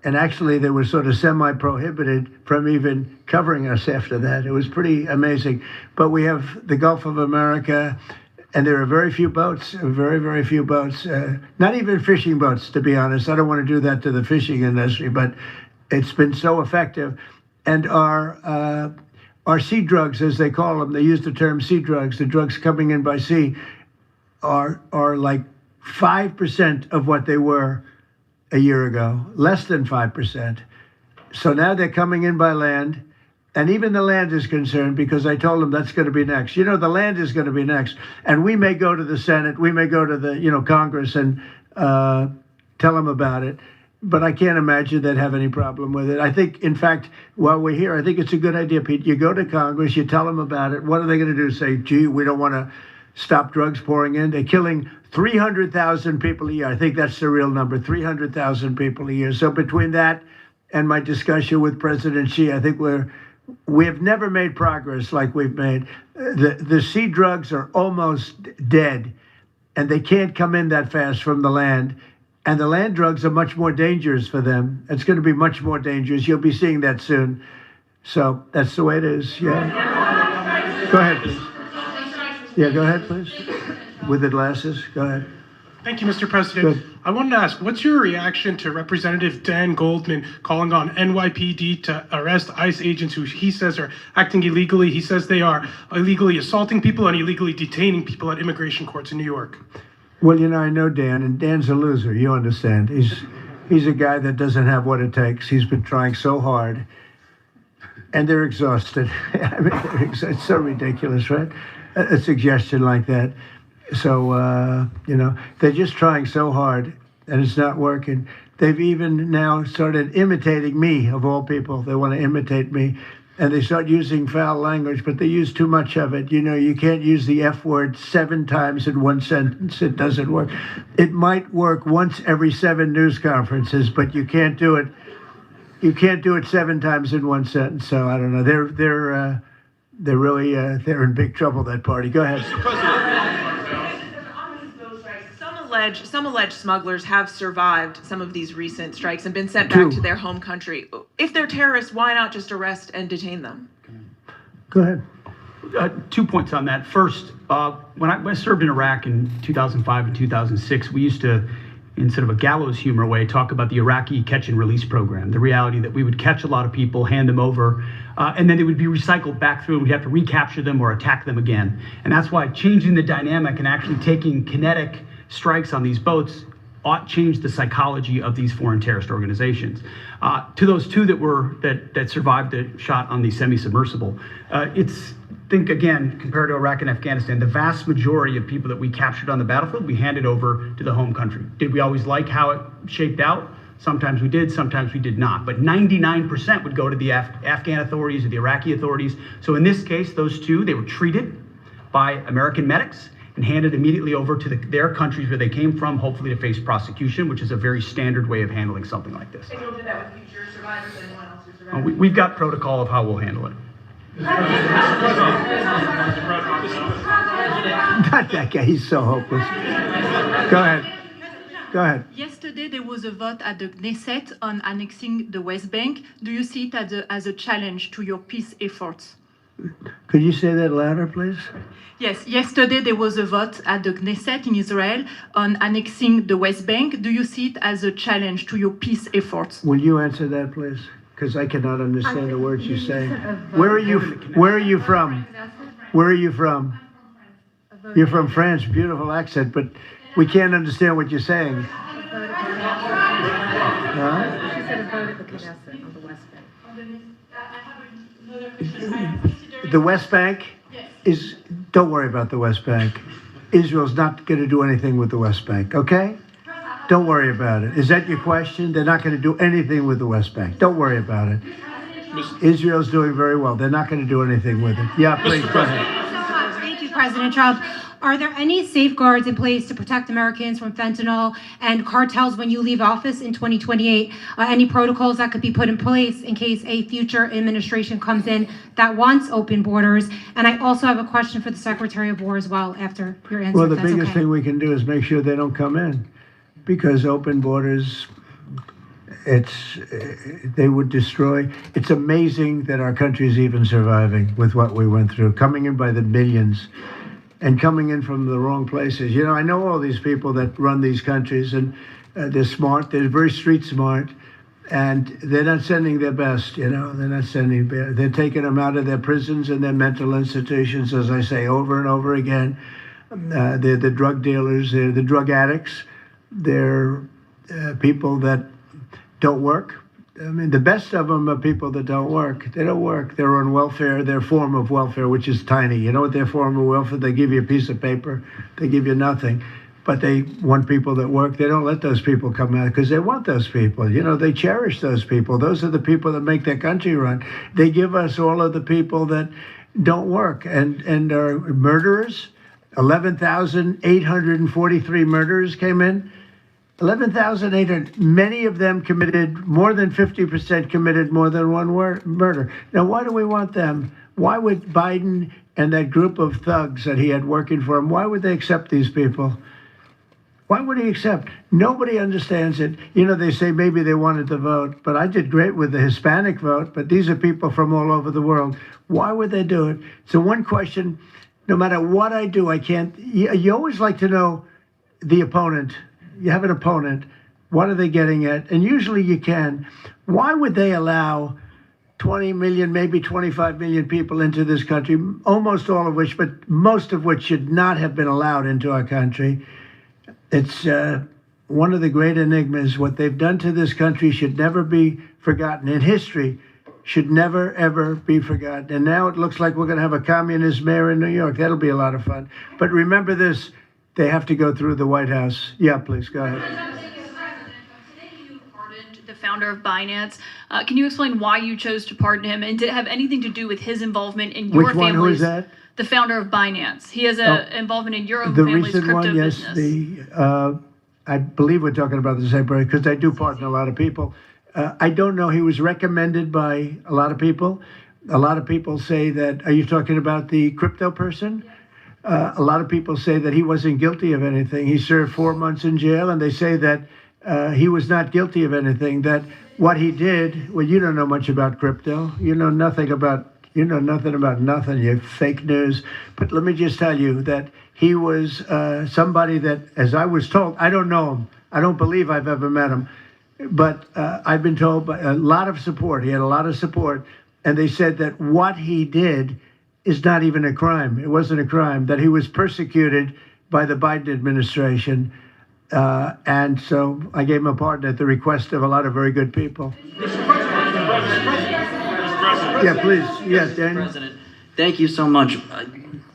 And actually, they were sort of semi-prohibited from even covering us after that. It was pretty amazing. But we have the Gulf of America, and there are very few boats, very, very few boats, not even fishing boats, to be honest. I don't want to do that to the fishing industry, but it's been so effective. And our sea drugs, as they call them, they use the term sea drugs, the drugs coming in by sea, are like 5% of what they were a year ago, less than 5%. So now they're coming in by land, and even the land is concerned, because I told them that's going to be next. You know, the land is going to be next. And we may go to the Senate, we may go to the, Congress and tell them about it, but I can't imagine they'd have any problem with it. I think, in fact, while we're here, I think it's a good idea, Pete. You go to Congress, you tell them about it. What are they going to do? Say, gee, we don't want to stop drugs pouring in. They're killing 300,000 people a year. I think that's the real number, 300,000 people a year. So between that and my discussion with President Xi, I think we have never made progress like we've made. The sea drugs are almost dead, and they can't come in that fast from the land. And the land drugs are much more dangerous for them. It's going to be much more dangerous. You'll be seeing that soon. So that's the way it is. Yeah. Go ahead, please. Yeah, go ahead, please. With the glasses, go ahead. Thank you, Mr. President. Good. I wanted to ask, what's your reaction to Representative Dan Goldman calling on NYPD to arrest ICE agents who he says are acting illegally? He says they are illegally assaulting people and illegally detaining people at immigration courts in New York. Well, I know Dan, and Dan's a loser. You understand. He's a guy that doesn't have what it takes. He's been trying so hard, and they're exhausted. I mean, it's so ridiculous, right? A suggestion like that. So, they're just trying so hard, and it's not working. They've even now started imitating me, of all people. They want to imitate me, and they start using foul language, but they use too much of it. You can't use the F word 7 times in one sentence. It doesn't work. It might work once every 7 news conferences, but you can't do it. You can't do it 7 times in one sentence. So I don't know. They're really they're in big trouble, that party. Go ahead. Some alleged smugglers have survived some of these recent strikes and been sent back to their home country. If they're terrorists, why not just arrest and detain them? Go ahead. 2 points on that. First, when I served in Iraq in 2005 and 2006, we used to, in sort of a gallows humor way, talk about the Iraqi catch and release program, the reality that we would catch a lot of people, hand them over, and then they would be recycled back through, and we'd have to recapture them or attack them again. And that's why changing the dynamic and actually taking kinetic strikes on these boats ought change the psychology of these foreign terrorist organizations. To those 2 that survived the shot on the semi-submersible, think again, compared to Iraq and Afghanistan, the vast majority of people that we captured on the battlefield, we handed over to the home country. Did we always like how it shaped out? Sometimes we did, sometimes we did not. But 99% would go to the Afghan authorities or the Iraqi authorities. So in this case, those 2, they were treated by American medics and handed immediately over to their countries where they came from, hopefully to face prosecution, which is a very standard way of handling something like this. And you'll do that with future survivors and anyone else who survived? We've got protocol of how we'll handle it. Not that guy, he's so hopeless. Go ahead. Go ahead. Yesterday, there was a vote at the Knesset on annexing the West Bank. Do you see it as a challenge to your peace efforts? Could you say that louder, please? Yes, yesterday there was a vote at the Knesset in Israel on annexing the West Bank. Do you see it as a challenge to your peace efforts? Will you answer that, please? Because I cannot understand the words you're saying. Where are you from? Where are you from? You're from France, beautiful accent, but we can't understand what you're saying. She said a vote at the Knesset on the West Bank. The West Bank is, don't worry about the West Bank. Israel's not going to do anything with the West Bank, okay? Don't worry about it. Is that your question? They're not going to do anything with the West Bank. Don't worry about it. Israel's doing very well. They're not going to do anything with it. Yeah, please, go ahead. Thank you, President Trump. Are there any safeguards in place to protect Americans from fentanyl and cartels when you leave office in 2028? Any protocols that could be put in place in case a future administration comes in that wants open borders? And I also have a question for the Secretary of War as well after your answer. Well, the if that's biggest okay. thing we can do is make sure they don't come in, because open borders, they would destroy. It's amazing that our country is even surviving with what we went through, coming in by the millions and coming in from the wrong places. You know, I know all these people that run these countries, and they're smart, they're very street smart, and they're not sending their best, you know, they're taking them out of their prisons and their mental institutions, as I say over and over again. They're the drug dealers, they're the drug addicts, they're people that don't work. I mean, the best of them are people that don't work. They don't work. They're on welfare, their form of welfare, which is tiny. You know what their form of welfare? They give you a piece of paper. They give you nothing. But they want people that work. They don't let those people come out because they want those people. You know, they cherish those people. Those are the people that make their country run. They give us all of the people that don't work and are murderers. 11,843 murderers came in. 11,800, many of them committed, more than 50% committed more than one murder. Now, why do we want them? Why would Biden and that group of thugs that he had working for him, why would they accept these people? Why would he accept? Nobody understands it. You know, they say maybe they wanted to vote, but I did great with the Hispanic vote, but these are people from all over the world. Why would they do it? So one question, no matter what I do, I can't, you always like to know the opponent. You have an opponent, what are they getting at? And usually you can. Why would they allow 20 million, maybe 25 million people into this country, almost all of which, but most of which should not have been allowed into our country? It's one of the great enigmas. What they've done to this country should never be forgotten. In history, should never, ever be forgotten. And now it looks like we're going to have a communist mayor in New York. That'll be a lot of fun. But remember this. They have to go through the White House. Yeah, please, go ahead. Today you pardoned the founder of Binance. Can you explain why you chose to pardon him? And did it have anything to do with his involvement in your Which one? Who is that? The founder of Binance. He has an involvement in your own family's crypto one, yes, business. I believe we're talking about the same person, because I do pardon a lot of people. I don't know. He was recommended by a lot of people. A lot of people say that, are you talking about the crypto person? A lot of people say that he wasn't guilty of anything. He served 4 months in jail, and they say that he was not guilty of anything, that what he did, well, you don't know much about crypto. You know nothing about nothing, you fake news. But let me just tell you that he was somebody that, as I was told, I don't know him. I don't believe I've ever met him. But I've been told by a lot of support. He had a lot of support. And they said that what he did is not even a crime. It wasn't a crime, that he was persecuted by the Biden administration. And so I gave him a pardon at the request of a lot of very good people. Yeah, please. Yes, Dan. President, thank you so much.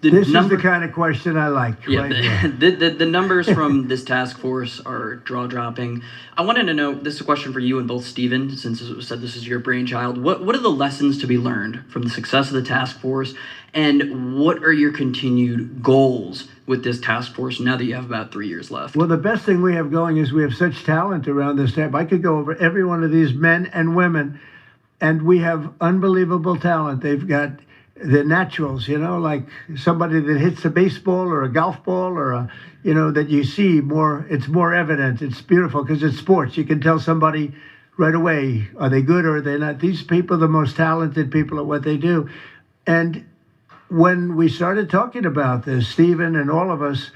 This is the kind of question I like. Yeah, right the numbers from this task force are jaw-dropping. I wanted to know, this is a question for you and both Stephen, since it was said this is your brainchild. What are the lessons to be learned from the success of the task force, and what are your continued goals with this task force now that you have about 3 years left? Well, the best thing we have going is we have such talent around this table. I could go over every one of these men and women, and we have unbelievable talent. They've got the naturals, you know, like somebody that hits a baseball or a golf ball or a, you know, that you see more, it's more evident. It's beautiful because it's sports. You can tell somebody right away, are they good or are they not? These people are the most talented people at what they do. And when we started talking about this, Stephen and all of us,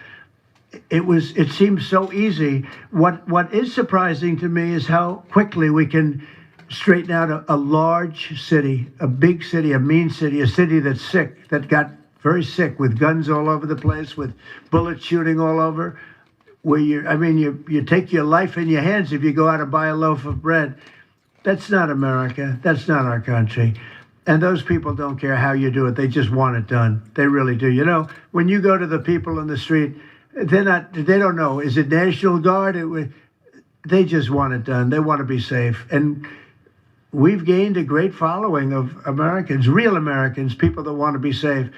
it seems so easy. What is surprising to me is how quickly we can straighten out a large city, a big city, a mean city, a city that's sick, that got very sick with guns all over the place, with bullets shooting all over, where you take your life in your hands if you go out and buy a loaf of bread. That's not America. That's not our country. And those people don't care how you do it. They just want it done. They really do. You know, when you go to the people in the street, they don't know, is it National Guard? They just want it done. They want to be safe. And we've gained a great following of Americans, real Americans, people that want to be safe.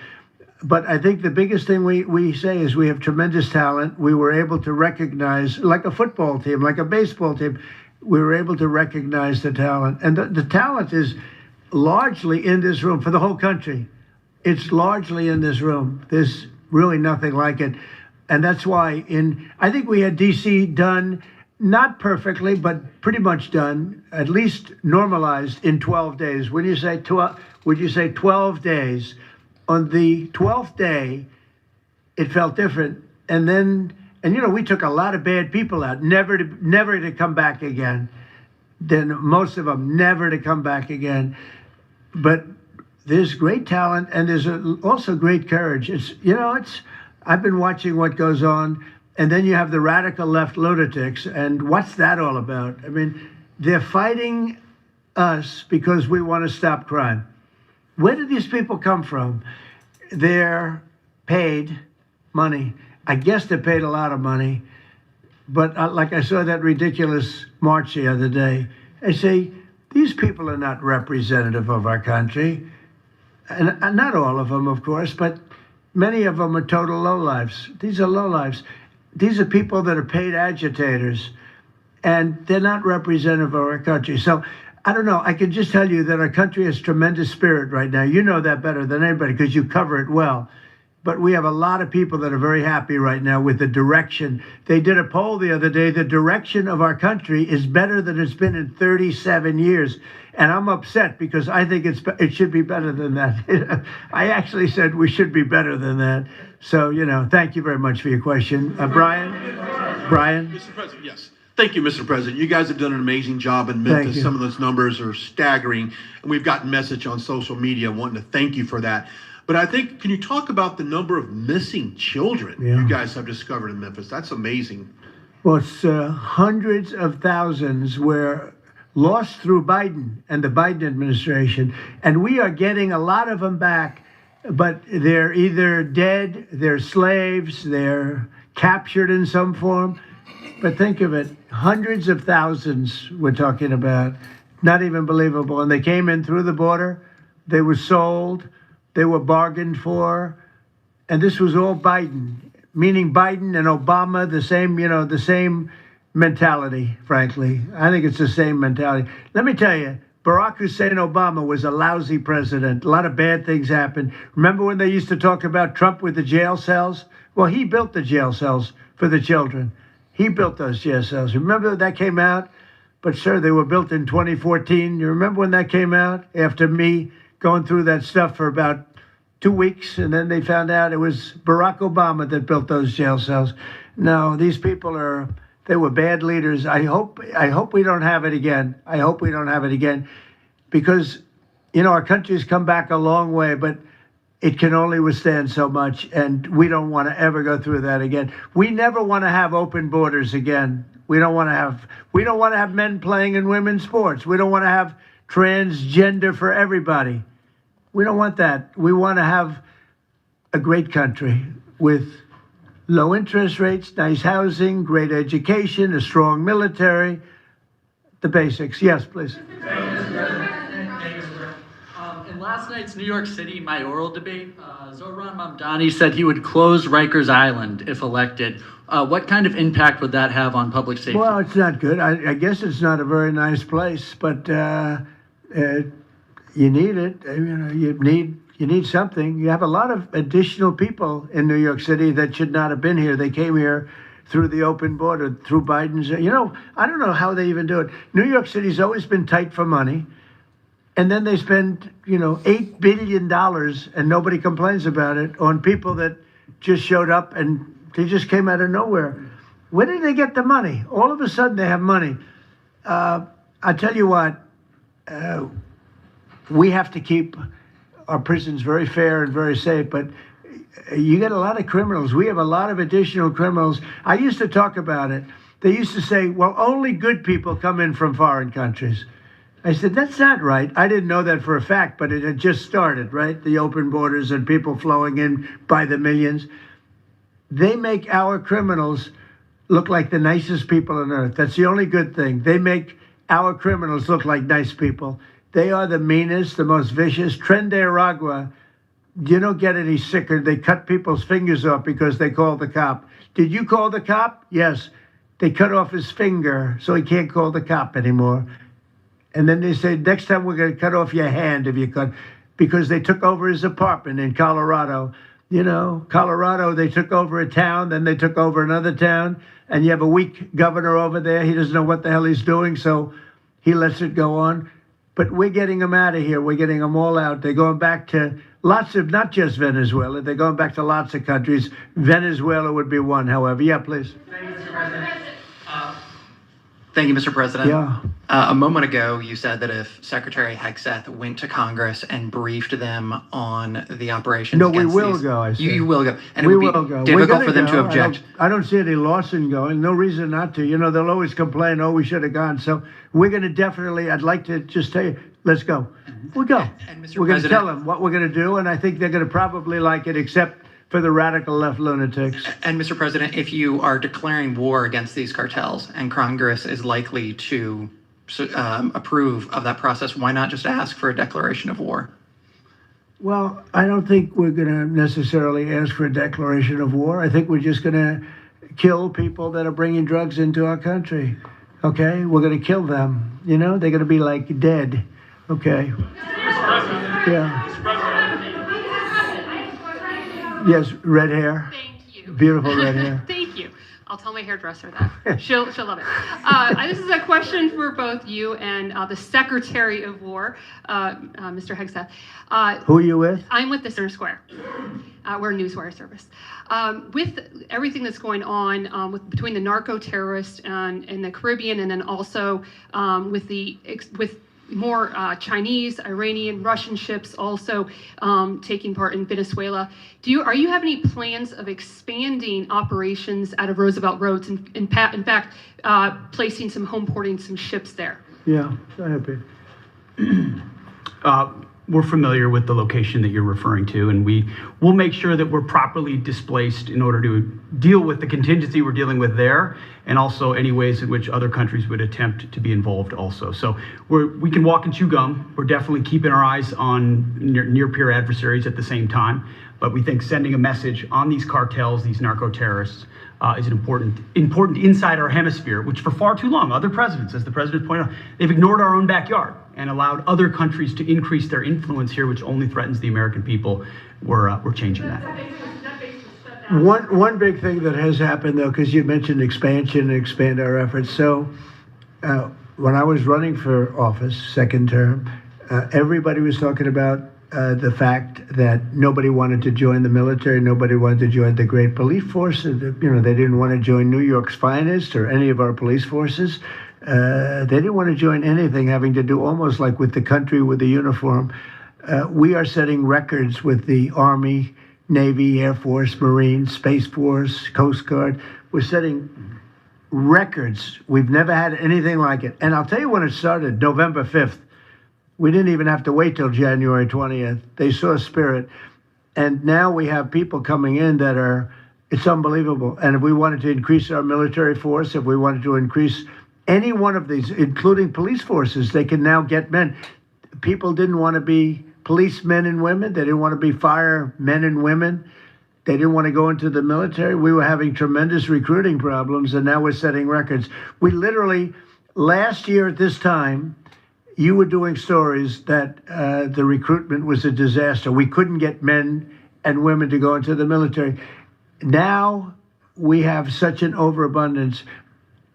But I think the biggest thing we say is we have tremendous talent. We were able to recognize, like a football team, like a baseball team, we were able to recognize the talent. And the talent is largely in this room for the whole country. It's largely in this room. There's really nothing like it. And that's why I think we had DC done, not perfectly, but pretty much done, at least normalized in 12 days. Would you say 12 days? On the 12th day, it felt different. And then, we took a lot of bad people out, never to come back again. Then most of them never to come back again. But there's great talent, and there's also great courage. I've been watching what goes on, and then you have the radical left lunatics, and what's that all about? I mean, they're fighting us because we want to stop crime. Where do these people come from? They're paid money. I guess they're paid a lot of money. But like I saw that ridiculous march the other day, I say, these people are not representative of our country. And not all of them, of course, but many of them are total lowlifes. These are lowlifes. These are people that are paid agitators, and they're not representative of our country. So I don't know. I can just tell you that our country has tremendous spirit right now. You know that better than anybody because you cover it well. But we have a lot of people that are very happy right now with the direction. They did a poll the other day. The direction of our country is better than it's been in 37 years. And I'm upset because I think it should be better than that. I actually said we should be better than that. So, thank you very much for your question. Brian? Mr. President, yes. Thank you, Mr. President. You guys have done an amazing job in Memphis. Some of those numbers are staggering, and we've gotten message on social media wanting to thank you for that. But I think, can you talk about the number of missing children you guys have discovered in Memphis? That's amazing. Well, it's hundreds of thousands were lost through Biden and the Biden administration, and we are getting a lot of them back, but they're either dead, they're slaves, they're captured in some form. But think of it, hundreds of thousands we're talking about, not even believable. And they came in through the border, they were sold, they were bargained for, and this was all Biden, meaning Biden and Obama, the same mentality, frankly. I think it's the same mentality. Let me tell you, Barack Hussein Obama was a lousy president. A lot of bad things happened. Remember when they used to talk about Trump with the jail cells? Well, he built the jail cells for the children. He built those jail cells. Remember that came out? But sir, they were built in 2014. You remember when that came out? After me going through that stuff for about 2 weeks, and then they found out it was Barack Obama that built those jail cells. No, these people they were bad leaders. I hope we don't have it again. I hope we don't have it again because, our country's come back a long way, but it can only withstand so much, and we don't want to ever go through that again. We never want to have open borders again. We don't want to have men playing in women's sports. We don't want to have transgender for everybody. We don't want that. We want to have a great country with low interest rates, nice housing, great education, a strong military, the basics. Yes, please. In last night's New York City mayoral debate, Zohran Mamdani said he would close Rikers Island if elected. What kind of impact would that have on public safety? Well, it's not good. I guess it's not a very nice place, but you need it. You need something. You have a lot of additional people in New York City that should not have been here. They came here through the open border, through Biden's. I don't know how they even do it. New York City's always been tight for money. And then they spend, $8 billion, and nobody complains about it, on people that just showed up and they just came out of nowhere. Where did they get the money? All of a sudden they have money. I tell you what, we have to keep our prisons very fair and very safe, but you get a lot of criminals. We have a lot of additional criminals. I used to talk about it. They used to say, well, only good people come in from foreign countries. I said, that's not right. I didn't know that for a fact, but it had just started, right? The open borders and people flowing in by the millions. They make our criminals look like the nicest people on earth. That's the only good thing. They make our criminals look like nice people. They are the meanest, the most vicious. Tren de Aragua you don't get any sicker. They cut people's fingers off because they called the cop. Did you call the cop? Yes. They cut off his finger so he can't call the cop anymore. And then they say, next time we're going to cut off your hand if you cut, because they took over his apartment in Colorado. You know, Colorado, they took over a town, then they took over another town, and you have a weak governor over there. He doesn't know what the hell he's doing, so he lets it go on. But we're getting them out of here. We're getting them all out. They're going back to lots of, not just Venezuela, they're going back to lots of countries. Venezuela would be one, however. Yeah, please. Thank you, Mr. President. Yeah. A moment ago, you said that if Secretary Hegseth went to Congress and briefed them on the operations No, we against will these- go, I said. You will go. And We it would will be go. We're difficult gonna for them go. to object. I don't see any loss in going. No reason not to. You know, they'll always complain, oh, we should have gone. So we're going to definitely, I'd like to just tell you, let's go. We'll go. Mr. We're going to President- tell them what we're going to do, and I think they're going to probably like it, except for the radical left lunatics. And Mr. President, if you are declaring war against these cartels and Congress is likely to approve of that process, why not just ask for a declaration of war? Well, I don't think we're going to necessarily ask for a declaration of war. I think we're just going to kill people that are bringing drugs into our country. Okay? We're going to kill them. You know, they're going to be like dead. Okay? Yeah. Yes, red hair. Thank you. Beautiful red hair. Thank you. I'll tell my hairdresser that. She'll love it. This is a question for both you and the Secretary of War, Mr. Hegseth. Who are you with? I'm with the Center Square. We're a newswire service. With everything that's going on between the narco terrorists in the Caribbean, and then also with more Chinese, Iranian, Russian ships also taking part in Venezuela. Are you have any plans of expanding operations out of Roosevelt Roads and in fact placing home porting some ships there? Yeah, go ahead, Pete. We're familiar with the location that you're referring to, and we'll make sure that we're properly displaced in order to deal with the contingency we're dealing with there, and also any ways in which other countries would attempt to be involved also. So we can walk and chew gum. We're definitely keeping our eyes on near-peer adversaries at the same time, but we think sending a message on these cartels, these narco-terrorists, is an important inside our hemisphere, which for far too long, other presidents, as the president pointed out, they've ignored our own backyard and allowed other countries to increase their influence here, which only threatens the American people. We're changing that. One big thing that has happened, though, because you mentioned expansion and expand our efforts. So when I was running for office, second term, everybody was talking about the fact that nobody wanted to join the military, nobody wanted to join the great police force. You know, they didn't want to join New York's finest or any of our police forces. They didn't want to join anything having to do almost like with the country with the uniform. We are setting records with the Army, Navy, Air Force, Marines, Space Force, Coast Guard. We're setting records. We've never had anything like it. And I'll tell you when it started, November 5th. We didn't even have to wait till January 20th. They saw spirit. And now we have people coming in that it's unbelievable. And if we wanted to increase our military force, if we wanted to increase any one of these, including police forces, they can now get men. People didn't want to be policemen and women. They didn't want to be firemen and women. They didn't want to go into the military. We were having tremendous recruiting problems, and now we're setting records. We literally, last year at this time, you were doing stories that the recruitment was a disaster. We couldn't get men and women to go into the military. Now we have such an overabundance.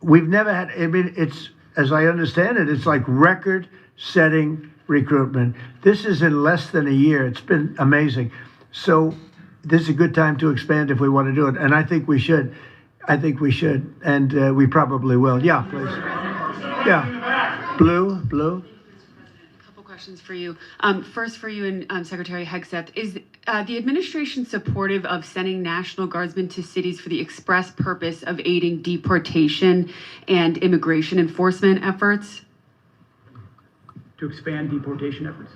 We've never had, I mean, it's, as I understand it, it's like record-setting recruitment. This is in less than a year. It's been amazing. So this is a good time to expand if we want to do it. And I think we should. I think we should. And we probably will. Yeah, please. Yeah. Blue. A couple questions for you. First for you and Secretary Hegseth. Is the administration supportive of sending National Guardsmen to cities for the express purpose of aiding deportation and immigration enforcement efforts? To expand deportation efforts?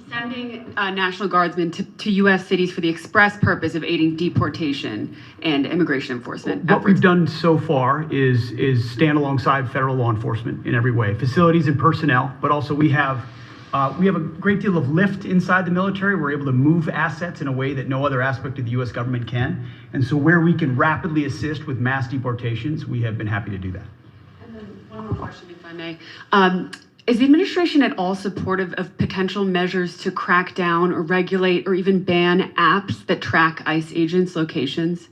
Sending National Guardsmen to U.S. cities for the express purpose of aiding deportation and immigration enforcement What we've done so far is stand alongside federal law enforcement in every way, facilities and personnel, but also we have We have a great deal of lift inside the military. We're able to move assets in a way that no other aspect of the U.S. government can. And so where we can rapidly assist with mass deportations, we have been happy to do that. And then one more question, if I may. Is the administration at all supportive of potential measures to crack down or regulate or even ban apps that track ICE agents' locations?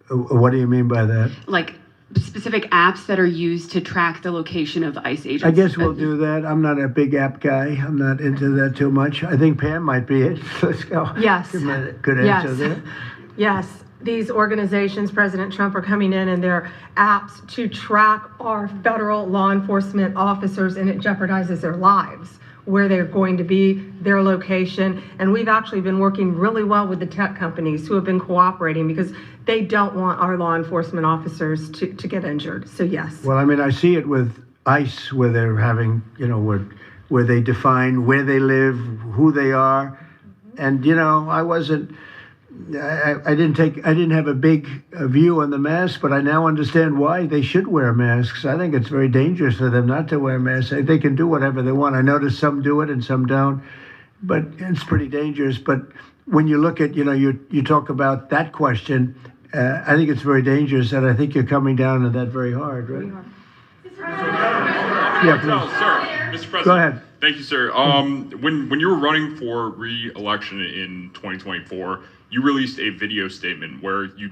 What do you mean by that? Like specific apps that are used to track the location of ICE agents? I guess we'll do that. I'm not a big app guy. I'm not into that too much. I think Pam might be it. Let's go. Yes. Good answer there. Yes, these organizations, President Trump, are coming in and they're apps to track our federal law enforcement officers, and it jeopardizes their lives, where they're going to be, their location. And we've actually been working really well with the tech companies who have been cooperating because they don't want our law enforcement officers to get injured. So yes. Well, I mean, I see it with ICE, where they're having, where they define where they live, who they are. And, I didn't have a big view on the mask, but I now understand why they should wear masks. I think it's very dangerous for them not to wear masks. They can do whatever they want. I notice some do it and some don't, but it's pretty dangerous. But when you look at, you talk about that question, I think it's very dangerous, and I think you're coming down on that very hard, right? Yeah, please. No, sir. Mr. President. Go ahead. Thank you, sir. When you were running for re-election in 2024, you released a video statement where you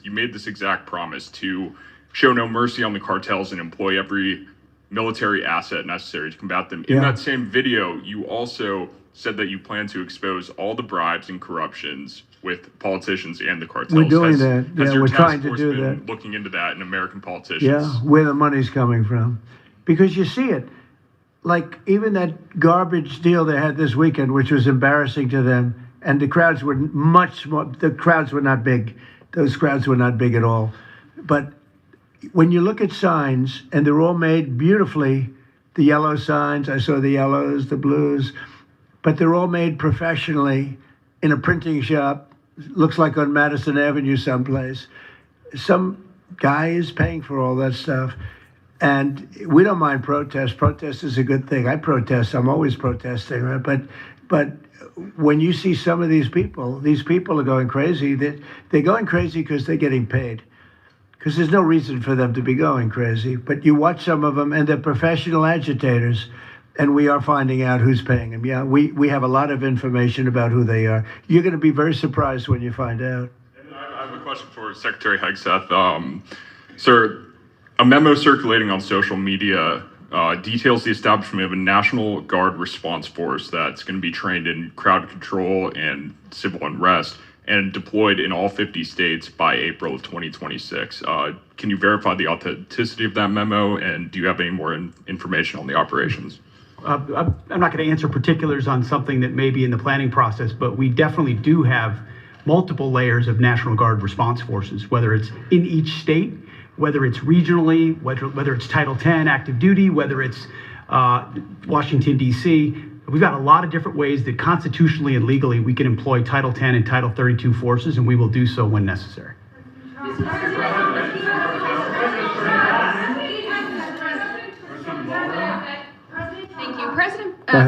made this exact promise to show no mercy on the cartels and employ every military asset necessary to combat them. In that same video, you also said that you plan to expose all the bribes and corruptions with politicians and the cartels. We're doing that. Has your We're task trying to force do been that. looking into that in American politicians? Yeah, where the money's coming from. Because you see it. Like even that garbage deal they had this weekend, which was embarrassing to them, and the crowds were the crowds were not big. Those crowds were not big at all. But when you look at signs, and they're all made beautifully, the yellow signs, I saw the yellows, the blues, but they're all made professionally in a printing shop, looks like on Madison Avenue someplace. Some guy is paying for all that stuff. And we don't mind protest. Protest is a good thing. I protest. I'm always protesting, right? But when you see some of these people are going crazy. They're going crazy because they're getting paid. Because there's no reason for them to be going crazy. But you watch some of them, and they're professional agitators, and we are finding out who's paying them. Yeah, we have a lot of information about who they are. You're going to be very surprised when you find out. And I have a question for Secretary Hegseth. Sir, a memo circulating on social media details the establishment of a National Guard response force that's going to be trained in crowd control and civil unrest and deployed in all 50 states by April of 2026. Can you verify the authenticity of that memo, and do you have any more information on the operations? I'm not going to answer particulars on something that may be in the planning process, but we definitely do have multiple layers of National Guard response forces, whether it's in each state, whether it's regionally, whether it's Title 10 active duty, whether it's Washington, D.C. We've got a lot of different ways that constitutionally and legally we can employ Title 10 and Title 32 forces, and we will do so when necessary. Thank you.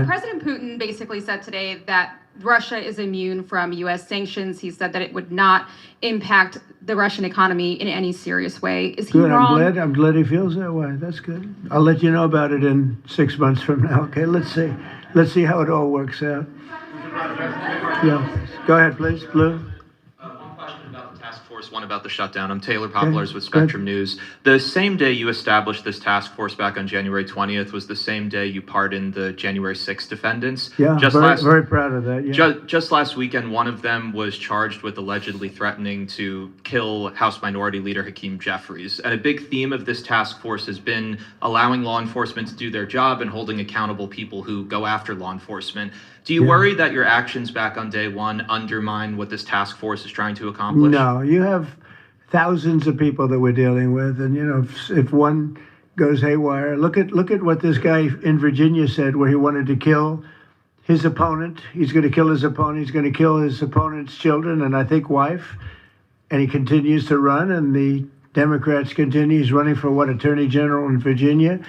President Putin basically said today that Russia is immune from U.S. sanctions. He said that it would not impact the Russian economy in any serious way. Is he Good. wrong? I'm glad he feels that way. That's good. I'll let you know about it in 6 months from now. Okay, let's see how it all works out. Yeah, go ahead, please, Blue. One question about the task force, one about the shutdown. I'm Taylor Poplars with Spectrum News. The same day you established this task force back on January 20th was the same day you pardoned the January 6th defendants. Yeah, very proud of that. Yeah. Just last weekend, one of them was charged with allegedly threatening to kill House Minority Leader Hakeem Jeffries. And a big theme of this task force has been allowing law enforcement to do their job and holding accountable people who go after law enforcement. Do you worry that your actions back on day one undermine what this task force is trying to accomplish? No, you have thousands of people that we're dealing with, and if one goes haywire, look at what this guy in Virginia said, where he wanted to kill his opponent. He's going to kill his opponent. He's going to kill his opponent's children and I think wife, and he continues to run. And the Democrats continue. He's running for Attorney General in Virginia.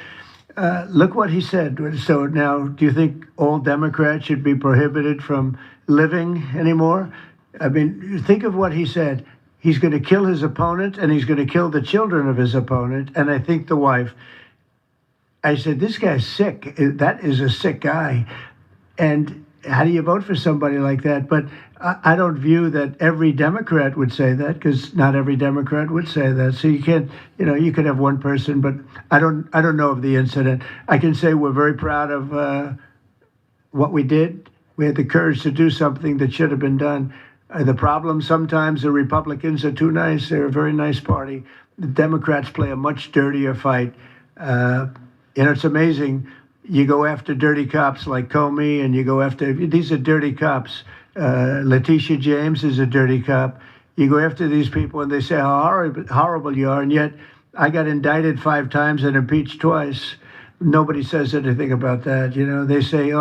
look what he said. So now, do you think all Democrats should be prohibited from living anymore? I mean, think of what he said. He's going to kill his opponent, and he's going to kill the children of his opponent, and I think the wife. I said, this guy's sick. That is a sick guy. And how do you vote for somebody like that? But I don't view that every Democrat would say that, because not every Democrat would say that. So you can't, you could have one person, but I don't know of the incident. I can say we're very proud of what we did. We had the courage to do something that should have been done. The problem sometimes the Republicans are too nice. They're a very nice party. The Democrats play a much dirtier fight. It's amazing. You go after dirty cops like Comey, and you go after, these are dirty cops. Letitia James is a dirty cop. You go after these people and they say how horrible you are, and yet I got indicted 5 times and impeached twice. Nobody says anything about that. They say,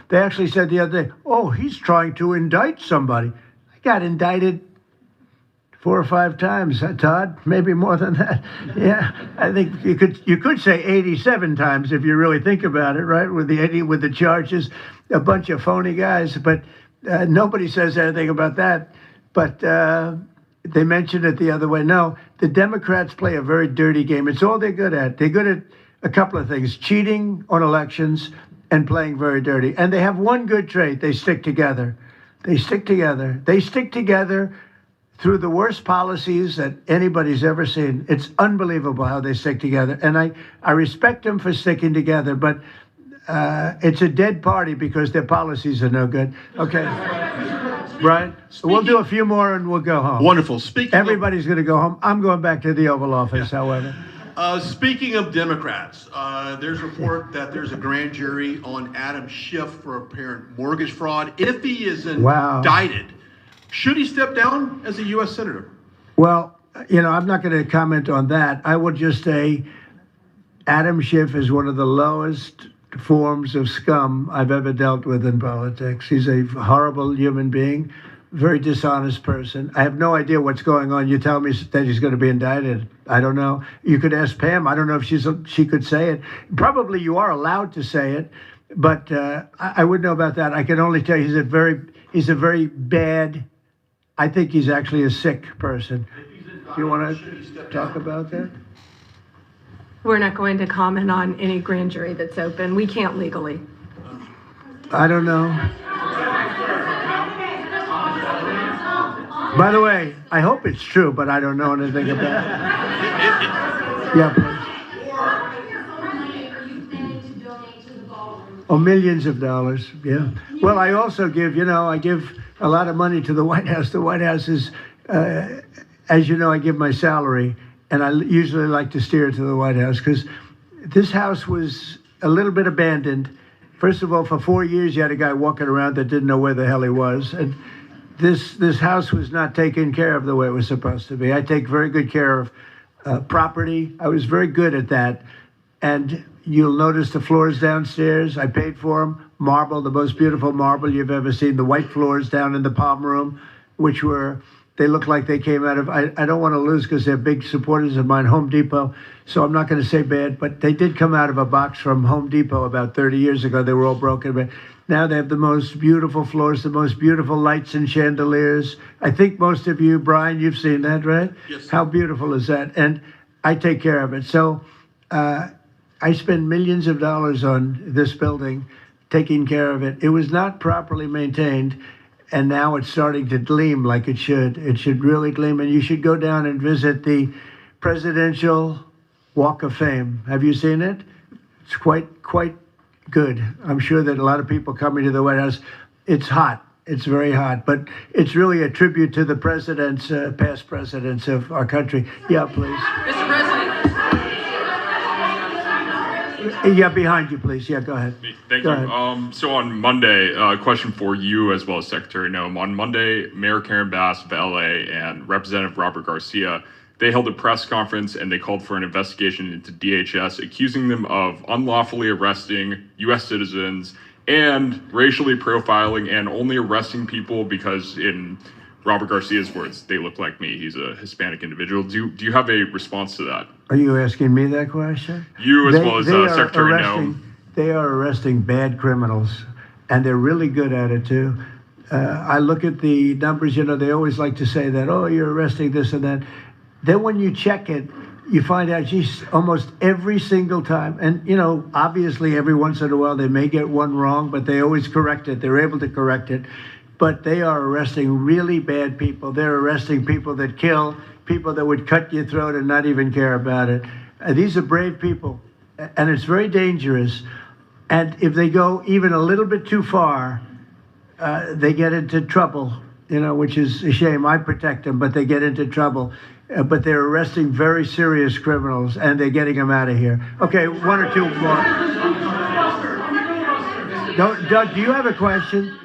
they actually said the other day, he's trying to indict somebody. I got indicted 4 or 5 times, Todd, maybe more than that. Yeah, I think you could say 87 times if you really think about it, right? With the charges, a bunch of phony guys, but nobody says anything about that. But they mentioned it the other way. No, the Democrats play a very dirty game. It's all they're good at. They're good at a couple of things: cheating on elections and playing very dirty. And they have one good trait: they stick together. They stick together. They stick together through the worst policies that anybody's ever seen. It's unbelievable how they stick together. And I respect them for sticking together, but it's a dead party because their policies are no good. Okay. Right? We'll do a few more and we'll go home. Wonderful. Everybody's going to go home. I'm going back to the Oval Office, however. Speaking of Democrats, there's a report that there's a grand jury on Adam Schiff for apparent mortgage fraud. If he is indicted, should he step down as a U.S. Senator? Well, I'm not going to comment on that. I would just say Adam Schiff is one of the lowest forms of scum I've ever dealt with in politics. He's a horrible human being, very dishonest person. I have no idea what's going on. You tell me that he's going to be indicted. I don't know. You could ask Pam. I don't know if she could say it. Probably you are allowed to say it, but I wouldn't know about that. I can only tell you he's a very bad. I think he's actually a sick person. Do you want to talk about that? We're not going to comment on any grand jury that's open. We can't legally. I don't know. By the way, I hope it's true, but I don't know anything about it. Yeah, please. Oh, millions of dollars, yeah. Well, I also give a lot of money to the White House. The White House is, as you know, I give my salary, and I usually like to steer it to the White House because this house was a little bit abandoned. First of all, for 4 years, you had a guy walking around that didn't know where the hell he was. And this house was not taken care of the way it was supposed to be. I take very good care of property. I was very good at that. And you'll notice the floors downstairs, I paid for them. Marble, the most beautiful marble you've ever seen. The white floors down in the palm room, they look like they came out of, I don't want to lose because they're big supporters of mine, Home Depot. So I'm not going to say bad, but they did come out of a box from Home Depot about 30 years ago. They were all broken, but now they have the most beautiful floors, the most beautiful lights and chandeliers. I think most of you, Brian, you've seen that, right? Yes. How beautiful is that? And I take care of it. So I spend millions of dollars on this building, taking care of it. It was not properly maintained, and now it's starting to gleam like it should. It should really gleam, and you should go down and visit the Presidential Walk of Fame. Have you seen it? It's quite good. I'm sure that a lot of people coming to the White House, it's hot. It's very hot, but it's really a tribute to the presidents, past presidents of our country. Yeah, please. Mr. President. Yeah, behind you, please. Yeah, go ahead. Thank Go you. ahead. So on Monday, a question for you as well as Secretary Noem. On Monday, Mayor Karen Bass of LA and Representative Robert Garcia, they held a press conference and they called for an investigation into DHS, accusing them of unlawfully arresting U.S. citizens and racially profiling and only arresting people because in Robert Garcia's words, they look like me. He's a Hispanic individual. Do you have a response to that? Are you asking me that question? You as well as Secretary arresting, They are arresting bad criminals, and they're really good at it too. I look at the numbers, they always like to say that, oh, you're arresting this and that. Then when you check it, you find out, geez, almost every single time, and obviously every once in a while they may get one wrong, but they always correct it. They're able to correct it. But they are arresting really bad people. They're arresting people that kill, people that would cut your throat and not even care about it. These are brave people, and it's very dangerous. And if they go even a little bit too far, they get into trouble, which is a shame. I protect them, but they get into trouble. But they're arresting very serious criminals, and they're getting them out of here. Okay, one or two more. Doug, do you have a question?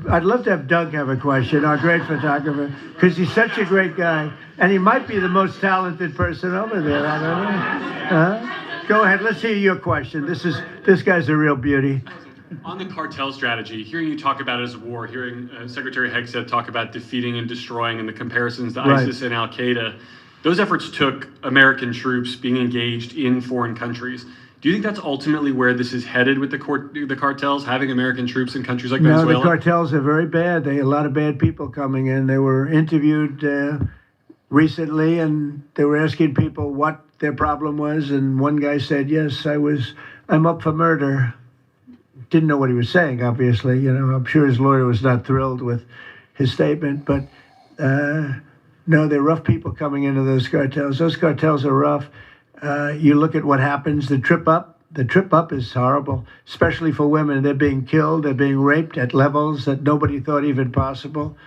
I'd love to have Doug have a question, our great photographer, because he's such a great guy, and he might be the most talented person over there. I don't know. Go ahead. Let's hear your question. This guy's a real beauty. On the cartel strategy, hearing you talk about it as a war, hearing Secretary Hegseth talk about defeating and destroying and the comparisons to ISIS and Al-Qaeda, those efforts took American troops being engaged in foreign countries. Do you think that's ultimately where this is headed with the cartels, having American troops in countries like Venezuela? No, the cartels are very bad. They a lot of bad people coming in. They were interviewed recently, and they were asking people what their problem was, and one guy said, yes, I'm up for murder. Didn't know what he was saying, obviously. I'm sure his lawyer was not thrilled with his statement, but no, they're rough people coming into those cartels. Those cartels are rough. You look at what happens, the trip up is horrible, especially for women. They're being killed, they're being raped at levels that nobody thought even possible.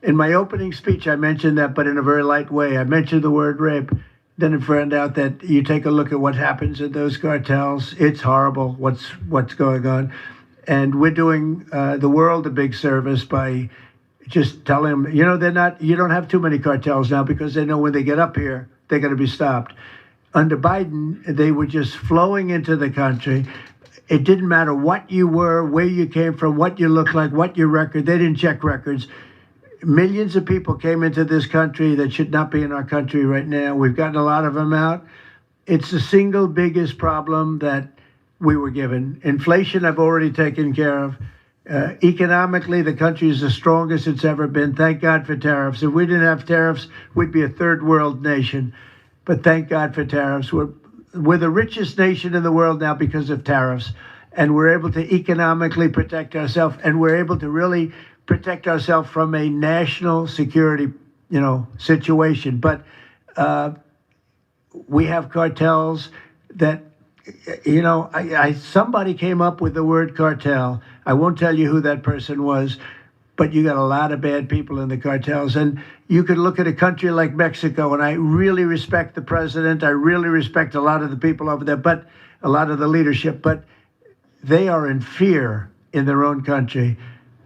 In my opening speech, I mentioned that, but in a very light way. I mentioned the word rape. Then I found out that you take a look at what happens in those cartels. It's horrible what's going on. And we're doing the world a big service by just telling them, you don't have too many cartels now because they know when they get up here, they're going to be stopped. Under Biden, they were just flowing into the country. It didn't matter what you were, where you came from, what you looked like, what your record. They didn't check records. Millions of people came into this country that should not be in our country right now. We've gotten a lot of them out. It's the single biggest problem that we were given. Inflation, I've already taken care of. Economically, the country is the strongest it's ever been. Thank God for tariffs. If we didn't have tariffs, we'd be a third world nation. But thank God for tariffs. We're the richest nation in the world now because of tariffs. And we're able to economically protect ourselves, and we're able to really protect ourselves from a national security, situation. But we have cartels that, somebody came up with the word cartel. I won't tell you who that person was, but you got a lot of bad people in the cartels. And you could look at a country like Mexico, and I really respect the president. I really respect a lot of the people over there, but a lot of the leadership, but they are in fear in their own country,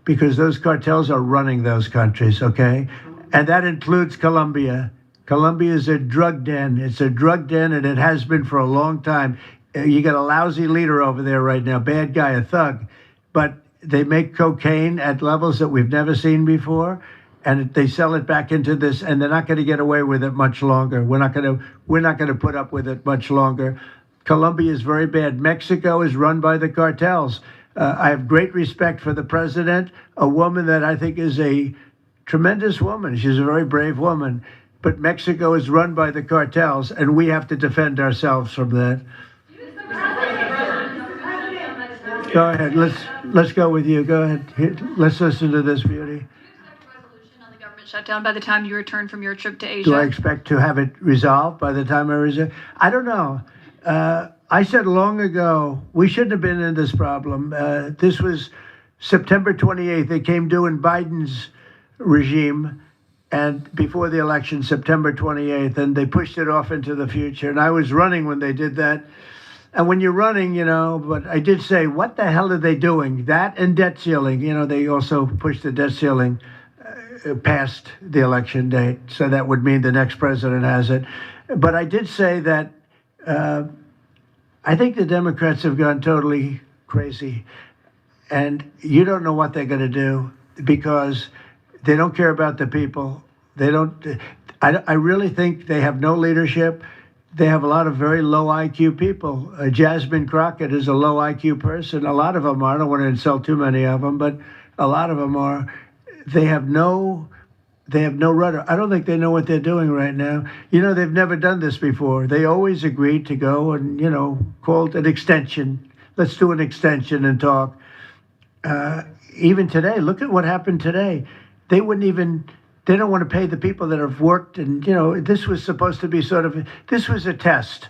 because those cartels are running those countries, okay? And that includes Colombia. Colombia is a drug den. It's a drug den, and it has been for a long time. You got a lousy leader over there right now, bad guy, a thug. But they make cocaine at levels that we've never seen before, and they sell it back into this, and they're not going to get away with it much longer. We're not going to put up with it much longer. Colombia is very bad. Mexico is run by the cartels. I have great respect for the president, a woman that I think is a tremendous woman. She's a very brave woman. But Mexico is run by the cartels, and we have to defend ourselves from that. Go ahead. Let's go with you. Go ahead. Let's listen to this beauty. Shutdown by the time you return from your trip to Asia? Do I expect to have it resolved by the time I return? I don't know. I said long ago, we shouldn't have been in this problem. This was September 28th. They came due in Biden's regime, and before the election, September 28th, and they pushed it off into the future. And I was running when they did that. And when you're running, but I did say, what the hell are they doing? That and debt ceiling. They also pushed the debt ceiling past the election date. So that would mean the next president has it. But I did say that I think the Democrats have gone totally crazy. And you don't know what they're going to do, because They don't care about the people. They don't. I really think they have no leadership. They have a lot of very low IQ people. Jasmine Crockett is a low IQ person. A lot of them are. I don't want to insult too many of them, but a lot of them are. They have no rudder. I don't think they know what they're doing right now. You know, they've never done this before. They always agreed to go and, you know, called an extension. Let's do an extension and talk. Even today, look at what happened today. They don't want to pay the people that have worked. And, you know, this was supposed to be this was a test.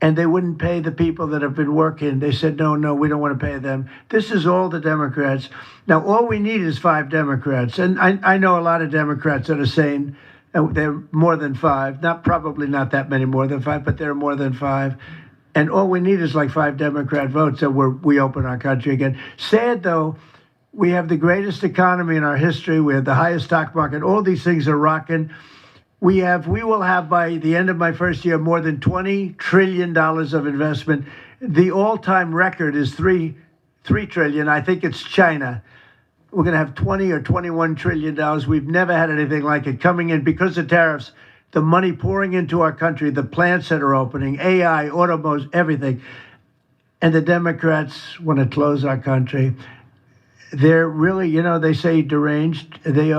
And they wouldn't pay the people that have been working. They said, no, we don't want to pay them. This is all the Democrats. Now, all we need is 5 Democrats. And I know a lot of Democrats that are saying they're more than 5. Probably not that many more than 5, but they're more than 5. And all we need is like 5 Democrat votes, so we open our country again. Sad, though, we have the greatest economy in our history. We have the highest stock market. All these things are rocking. We will have by the end of my first year more than $20 trillion of investment. The all-time record is $3 trillion. I think it's China. We're going to have $20 or $21 trillion. We've never had anything like it coming in because of tariffs. The money pouring into our country, the plants that are opening, AI, automobiles, everything. And the Democrats want to close our country. They're really, you know, they say deranged. They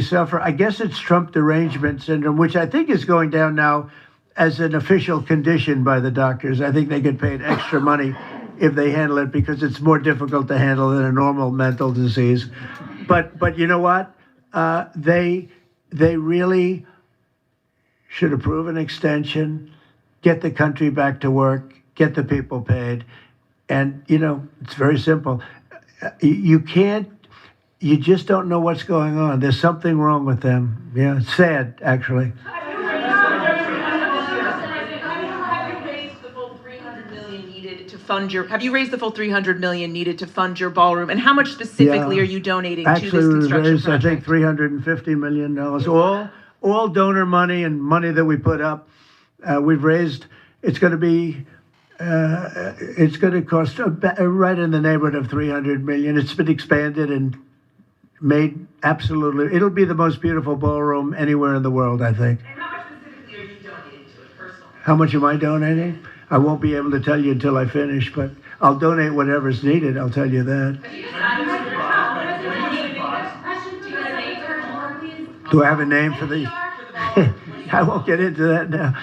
suffer. I guess it's Trump derangement syndrome, which I think is going down now as an official condition by the doctors. I think they get paid extra money if they handle it because it's more difficult to handle than a normal mental disease. But you know what? They really should approve an extension, get the country back to work, get the people paid. And, you know, it's very simple. You just don't know what's going on. There's something wrong with them. Yeah, it's sad, actually. Have you raised the full $300 million needed to fund your ballroom? And how much specifically are you donating to this construction Raised, project? I think, $350 million. All donor money and money that we put up. We've raised. It's going to cost right in the neighborhood of $300 million. It's been expanded and made absolutely. It'll be the most beautiful ballroom anywhere in the world, I think. And how much specifically are you donating to it personally? How much am I donating? I won't be able to tell you until I finish, but I'll donate whatever's needed. I'll tell you that. Do I have a name for the? I won't get into that now.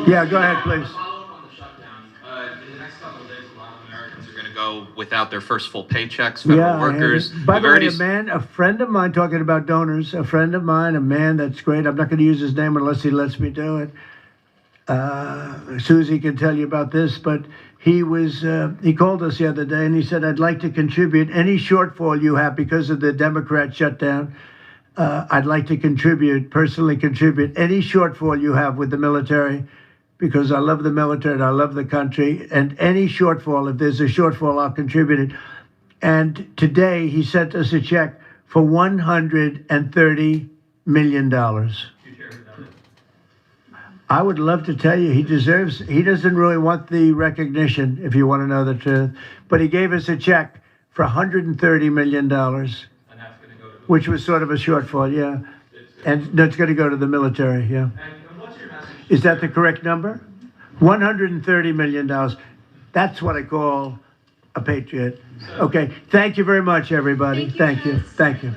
Yeah, go ahead, please. In the next couple of days, a lot of Americans are going to go without their first full paychecks. Federal workers. By the way, a friend of mine, talking about donors, a friend of mine, a man that's great. I'm not going to use his name unless he lets me do it. Susie can tell you about this, but he called us the other day and he said, I'd like to contribute any shortfall you have because of the Democrat shutdown. I'd like to personally contribute any shortfall you have with the military, because I love the military and I love the country, and any shortfall, if there's a shortfall, I'll contribute it. And today he sent us a check for $130 million. I would love to tell you he doesn't really want the recognition, if you want to know the truth, but he gave us a check for $130 million, which was sort of a shortfall, yeah. And that's going to go to the military, yeah. Is that the correct number? $130 million. That's what I call a patriot. Okay. Thank you very much, everybody. Thank you. Thank you.